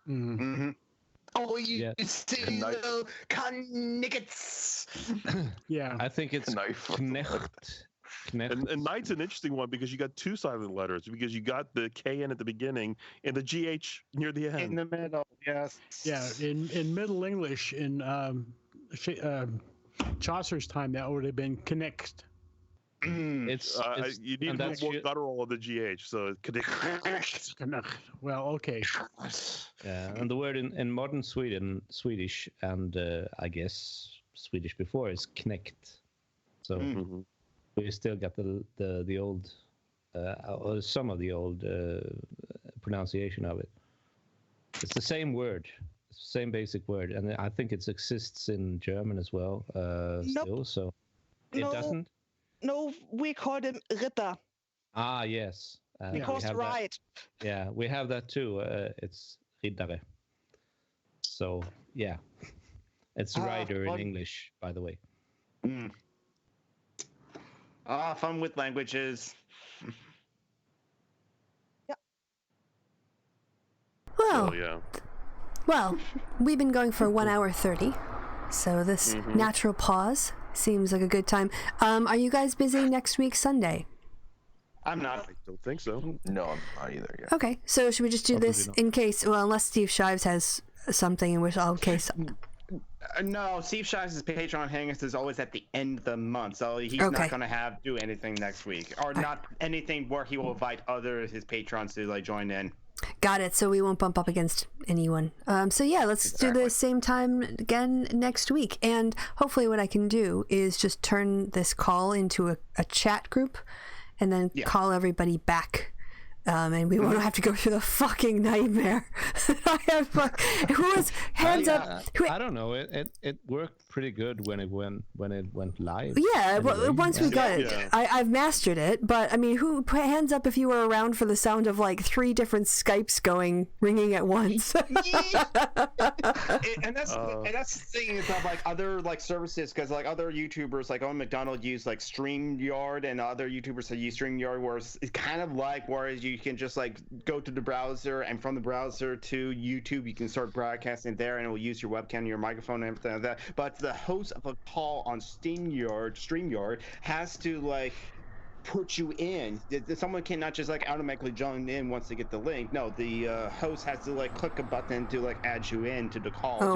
Mm-hmm. Oh, you silly Knife. little knickets. Yeah. I think it's Knife. Knecht. And knight's an interesting one because you got 2 silent letters, because you got the KN at the beginning and the GH near the end. In the middle, yes. Yeah. In Middle English, in Chaucer's time, that would have been connect. It's you need a little more guttural of the GH, so Well, okay. Yeah, and the word in modern Swedish, and I guess Swedish before is knekt. So we still got the old, or some of the old pronunciation of it. It's the same word, same basic word, and I think it exists in German as well. Still, so it doesn't. No, we call them Ritter. Ah, yes. Because right. Yeah, we have that too. It's Riddare. So, yeah. It's rider in English, by the way. Fun with languages. Well, yeah. Well, we've been going for 1 hour 30, so this natural pause seems like a good time. Are you guys busy next week, Sunday? I'm not. I don't think so. No, I'm not either. Yeah. Okay, so should we just do this in case, well, unless Steve Shives has something in which I'll case. No, Steve Shives' Patron Hangouts is always at the end of the month, so he's not going to do anything next week, or not anything where he will invite his patrons to like join in. Got it. So we won't bump up against anyone. So yeah, let's do the same time again next week. And hopefully what I can do is just turn this call into a chat group and then call everybody back. And we won't have to go through the fucking nightmare. I have who was hands up? I don't know. It worked pretty good when it went live. Yeah, anyway. Once we got it, I've mastered it. But I mean, who put hands up if you were around for the sound of like 3 different Skypes ringing at once? and that's the thing about like other like services, because like other YouTubers like Owen McDonald use like StreamYard, and other YouTubers that use StreamYard, where it's kind of like whereas you can just like go to the browser, and from the browser to YouTube you can start broadcasting there, and it will use your webcam and your microphone and everything like that. But the host of a call on StreamYard has to like put you in. Someone cannot just like automatically join in once they get the link. No, the host has to like click a button to like add you in to the call be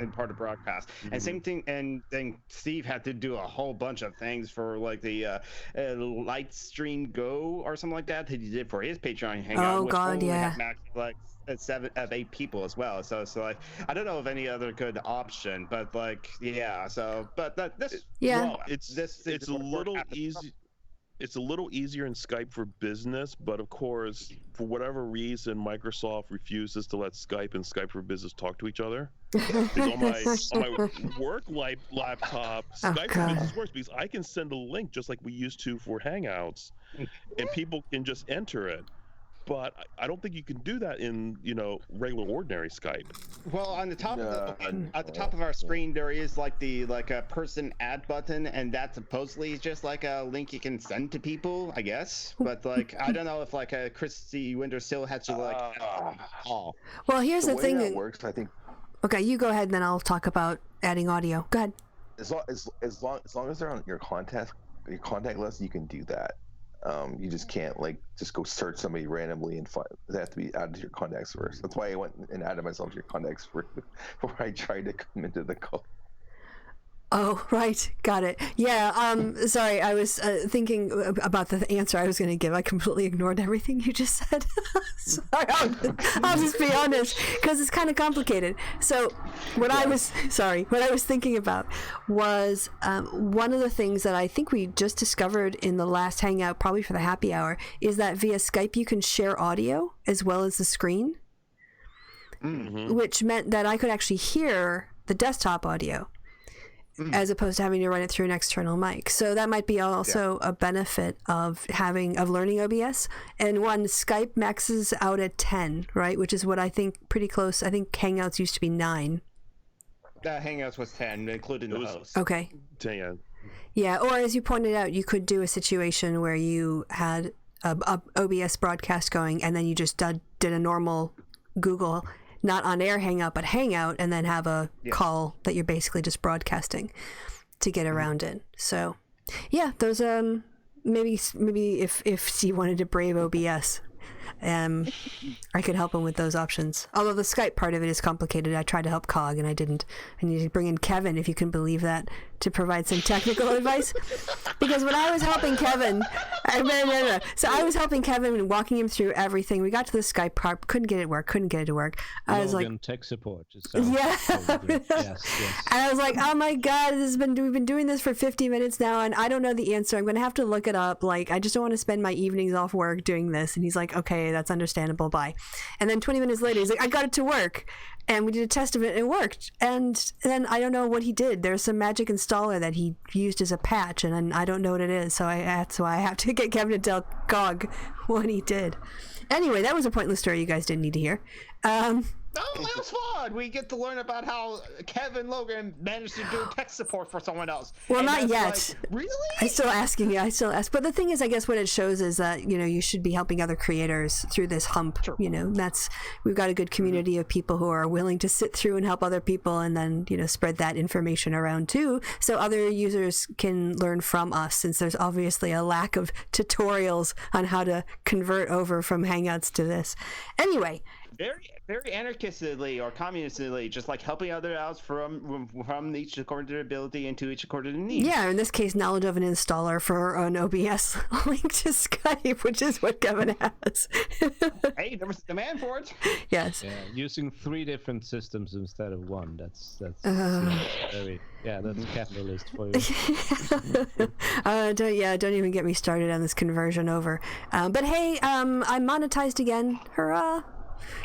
in part of the broadcast. And same thing. And then Steve had to do a whole bunch of things for like the Lightstream Go or something like that he did for his Patreon Hangout. Oh God, yeah. Like 7 of 8 people as well. So like I don't know of any other good option, but like it's a little easy. It's a little easier in Skype for business, but of course, for whatever reason, Microsoft refuses to let Skype and Skype for Business talk to each other. Because on my work laptop, Skype for Business works because I can send a link just like we used to for Hangouts, and people can just enter it. But I don't think you can do that in regular ordinary Skype. Well, on the top at the top of our screen there is like a person add button, and that supposedly is just like a link you can send to people, I guess. But like I don't know if like Christy Winter still has to like call. Well, here's the thing that works, I think. Okay, you go ahead, and then I'll talk about adding audio. Go ahead. As long as they're on your contact list, you can do that. You just can't like just go search somebody randomly and find. They have to be added to your contacts first. That's why I went and added myself to your contacts before I tried to come into the call. Oh, right. Got it. Yeah, sorry, I was thinking about the answer I was going to give. I completely ignored everything you just said. Sorry, I'll just be honest, because it's kind of complicated. So, what I was thinking about was one of the things that I think we just discovered in the last Hangout, probably for the happy hour, is that via Skype you can share audio as well as the screen, which meant that I could actually hear the desktop audio, as opposed to having to run it through an external mic. So that might be also a benefit of learning OBS. And Skype maxes out at 10, right? Which is what I think pretty close. I think Hangouts used to be 9. Hangouts was 10, including the host. Okay. 10. Yeah, or as you pointed out, you could do a situation where you had a OBS broadcast going, and then you just did a normal Google, not on air Hangout, but Hangout, and then have a call that you're basically just broadcasting to get around it. So, yeah, those maybe if Steve wanted to brave OBS, I could help him with those options. Although the Skype part of it is complicated. I tried to help Cog and I didn't. I need to bring in Kevin, if you can believe that, to provide some technical advice. Because when I was helping Kevin, So I was helping Kevin and walking him through everything. We got to the Skype part, couldn't get it to work. I was like, tech support. Yes. And I was like, oh my God, we've been doing this for 50 minutes now, and I don't know the answer. I'm going to have to look it up. Like, I just don't want to spend my evenings off work doing this. And he's like, okay, that's understandable. Bye. And then 20 minutes later, he's like, I got it to work. And we did a test of it, and it worked. And then I don't know what he did. There's some magic installer that he used as a patch, and I don't know what it is. So that's why I have to get Kevin to tell Cog what he did. Anyway, that was a pointless story you guys didn't need to hear. No, it was fun. We get to learn about how Kevin Logan managed to do tech support for someone else. Well, not yet. Like, really? I still ask. But the thing is, I guess what it shows is that, you should be helping other creators through this hump. Sure. We've got a good community of people who are willing to sit through and help other people, and then, spread that information around too, so other users can learn from us, since there's obviously a lack of tutorials on how to convert over from Hangouts to this. Anyway. Very, very anarchistly or communistly, just like helping others out from each according to their ability and to each according to need. Yeah, in this case, knowledge of an installer for an OBS link to Skype, which is what Kevin has. Hey, there was demand for it. Yes. Yeah, using 3 different systems instead of 1. That's capitalist for you. Don't even get me started on this conversion over. But hey, I'm monetized again. Hurrah!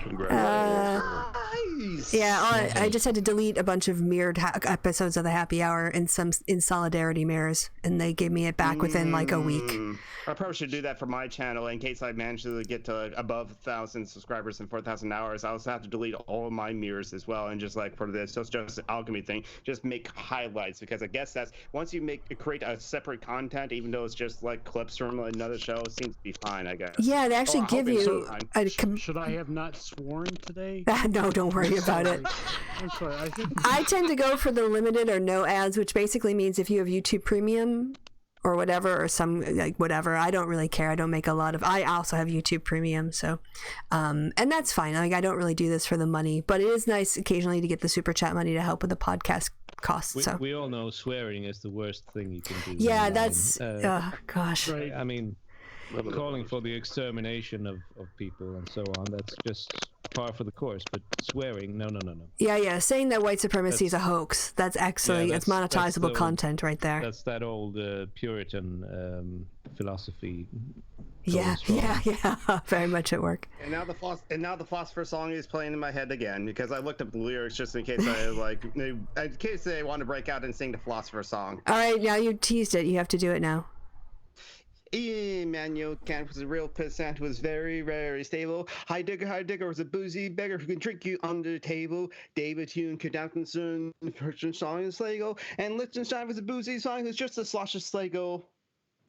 Nice. Yeah, I just had to delete a bunch of mirrored episodes of the Happy Hour and some in Solidarity mirrors, and they gave me it back within like a week. I probably should do that for my channel in case I manage to get to above 1,000 subscribers and 4,000 hours. I also have to delete all of my mirrors as well, and just like for this, so it's just an alchemy thing, just make highlights, because I guess that's once you create a separate content, even though it's just like clips from another show, it seems to be fine, I guess. Yeah, they actually give you. Should I have not sworn today? No, don't worry about it. I'm sorry. I tend to go for the limited or no ads, which basically means if you have YouTube Premium or whatever, or some like whatever, I don't really care. I don't make a lot of. I also have YouTube Premium, so and that's fine. Like, I don't really do this for the money, but it is nice occasionally to get the super chat money to help with the podcast costs. We all know swearing is the worst thing you can do. Yeah, that's gosh. Right. I mean, calling for the extermination of people and so on, that's just par for the course. But swearing, no. Yeah, saying that white supremacy is a hoax, that's actually it's monetizable content right there. That's that old Puritan philosophy. Yeah, very much at work. And now the philosopher song is playing in my head again, because I looked up the lyrics just in case in case they want to break out and sing the philosopher song. All right, now you teased it. You have to do it now. Immanuel Kant was a real peasant who was very, very stable. Heidegger was a boozy beggar who could drink you under the table. David Hume could out concern Liechtenstein and Sligo. And Liechtenstein was a boozy song who's just a slosh of Sligo.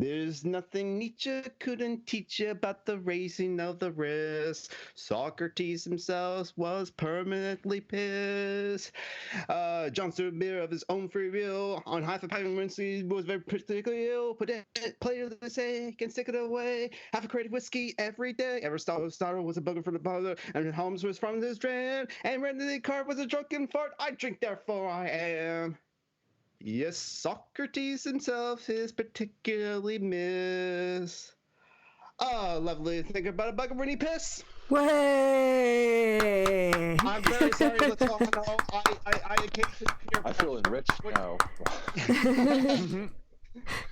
There's nothing Nietzsche couldn't teach you about the raising of the wrist. Socrates himself was permanently pissed. John's to admit of his own free will. On hyperpyramency was very particularly ill. Put it, play it the sake and stick it away. Have a crate of whiskey every day. Aristotle was a bugger for the bother, and Holmes was from his dram. And René Descartes was a drunken fart. I drink, therefore I am. Yes, Socrates himself is particularly miss. Oh, lovely to think about a bugger when he piss. Way! I'm very sorry, Latano. I occasionally peer I feel enriched now.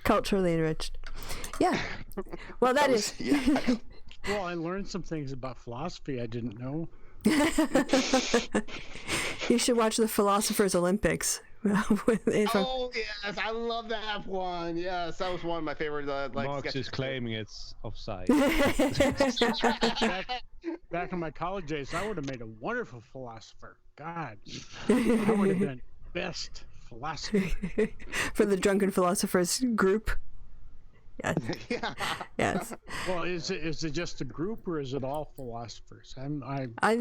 Culturally enriched. Yeah. Well, that is. Yeah. Well, I learned some things about philosophy I didn't know. You should watch the Philosophers Olympics. Oh yes, I love that one. Yes, that was one of my favorite. Marx is claiming it's offside. Back in my college days, I would have made a wonderful philosopher. God, I would have been best philosopher. For the Drunken Philosophers group. Yes. Yeah. Yes. Well, is it just a group or is it all philosophers? Yeah. I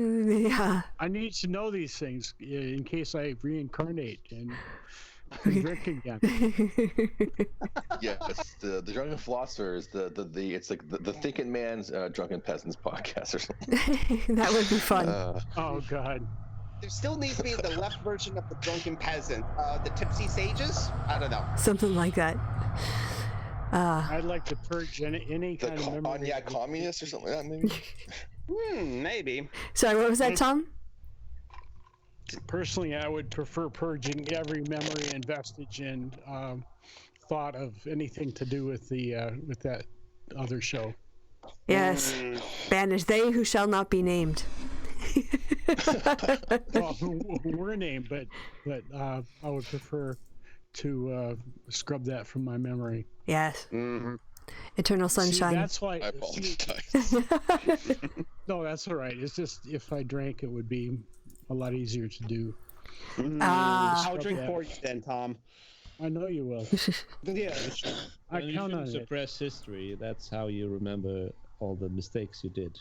need to know these things in case I reincarnate and drink again. Yes, the drunken philosophers. It's like the thinking man's drunken peasants podcast or something. That would be fun. Oh God. There still needs to be the left version of the drunken peasant. The tipsy sages. I don't know. Something like that. I'd like to purge any kind of memory. Cognac communist or something like that, maybe. Maybe. Sorry, what was that, Tom? Personally, I would prefer purging every memory and vestige and thought of anything to do with with that other show. Yes. Banish they who shall not be named. Well, who were named, but I would prefer to scrub that from my memory. Yes. Mm-hmm. Eternal sunshine. See, that's why. I apologize. No, that's all right. It's just if I drank, it would be a lot easier to do. I'll drink for you then, Tom. I know you will. Yeah. I When count you on it. suppress history, that's how you remember all the mistakes you did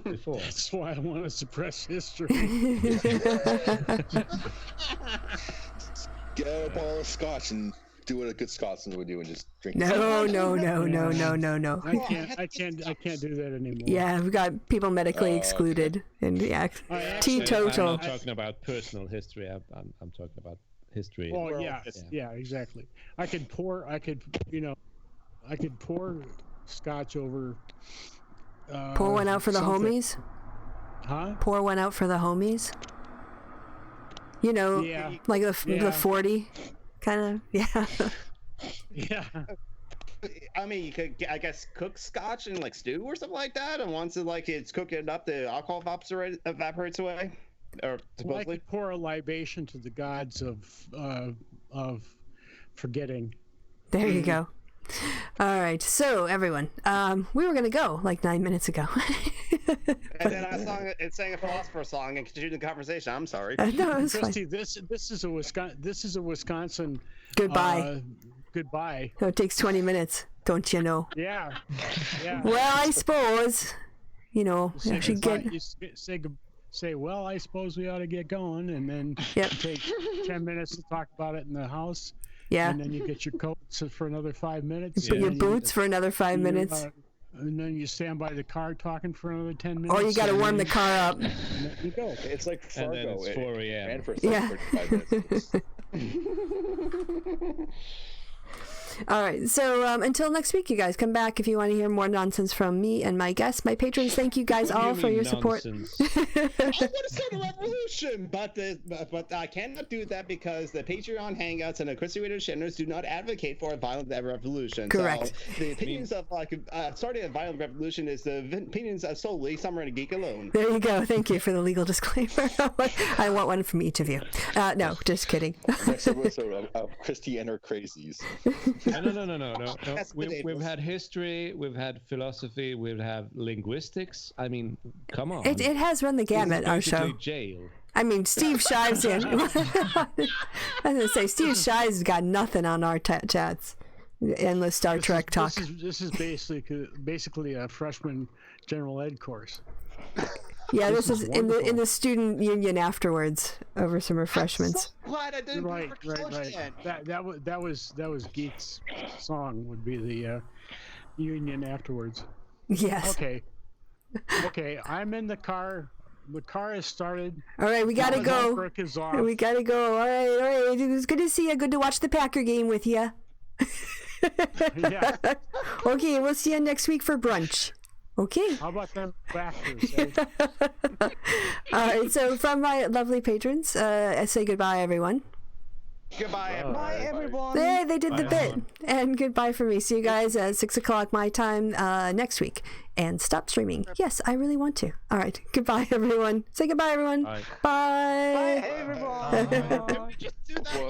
before. That's why I want to suppress history. Get a bottle of scotch and do what a good Scotsman would do and just drink. No. I can't do that anymore. Yeah, we've got people medically excluded, and yeah, teetotal. I'm not talking about personal history. I'm talking about history. Oh yeah, exactly. I could pour scotch over. Pour one out for the something. homies. Huh? Pour one out for the homies. You know, Yeah. like the 40, kind of. Yeah. Yeah. I mean, you could, I guess, cook scotch in like stew or something like that, and once it's cooking up, the alcohol evaporates away, or Well, I supposedly. could pour a libation to the gods of forgetting. There you go. All right, so everyone, we were gonna go like 9 minutes ago. And then it sang a philosopher song and continued the conversation. I'm sorry. No, it was fine. Christy, this is a Wisconsin Goodbye. Goodbye. Oh, it takes 20 minutes, don't you know? Yeah. Yeah. Well, I suppose, you know, I should goodbye. get. You say, well, I suppose we ought to get going, and then Yep. take 10 minutes to talk about it in the house. Yeah. And then you get your coats for another 5 minutes. Put and your then boots for another 5 you, minutes. And then you stand by the car talking for another 10 minutes. Or you got to and warm the then- car up. and there you go. It's like And then Fargo. it's 4 a.m. And for Yeah. 45 minutes. All right. So until next week, you guys come back if you want to hear more nonsense from me and my guests, my patrons. Thank you guys all for your support. I want to start a revolution, but I cannot do that because the Patreon Hangouts and the Christy Radio channels do not advocate for a violent revolution. Correct. So the opinions of starting a violent revolution is the opinions of solely Summer and a Geek alone. There you go. Thank you for the legal disclaimer. I want one from each of you. No, just kidding. Next episode of Christy and her crazies. No. That's We've ridiculous. had history, we've had philosophy, we've had linguistics. I mean, come on. It has run the gamut, our show. Basically jail. I mean, Steve Shives in. I was going to say, Steve Shives got nothing on our chats. endless Star Trek talk. This is basically a freshman general ed course. Yeah, this is in the student union afterwards over some refreshments. I'm so glad I didn't Right. Again. That was Geek's song. Would be the union afterwards. Yes. Okay. I'm in the car. The car has started. All right, we gotta go. Network is off. We gotta go. All right. It was good to see you. Good to watch the Packer game with you. Yeah. Okay, we'll see you next week for brunch. Okay. How about them factors? Eh? All right. So from my lovely patrons, I say goodbye, everyone. Goodbye, Bye, everyone. Hey, they did the Bye, bit. everyone. And goodbye for me. See you guys at 6:00 my time next week. And stop streaming. Yes, I really want to. All right. Goodbye, everyone. Say goodbye, everyone. Bye. Bye. Bye, everyone. Can we just do that?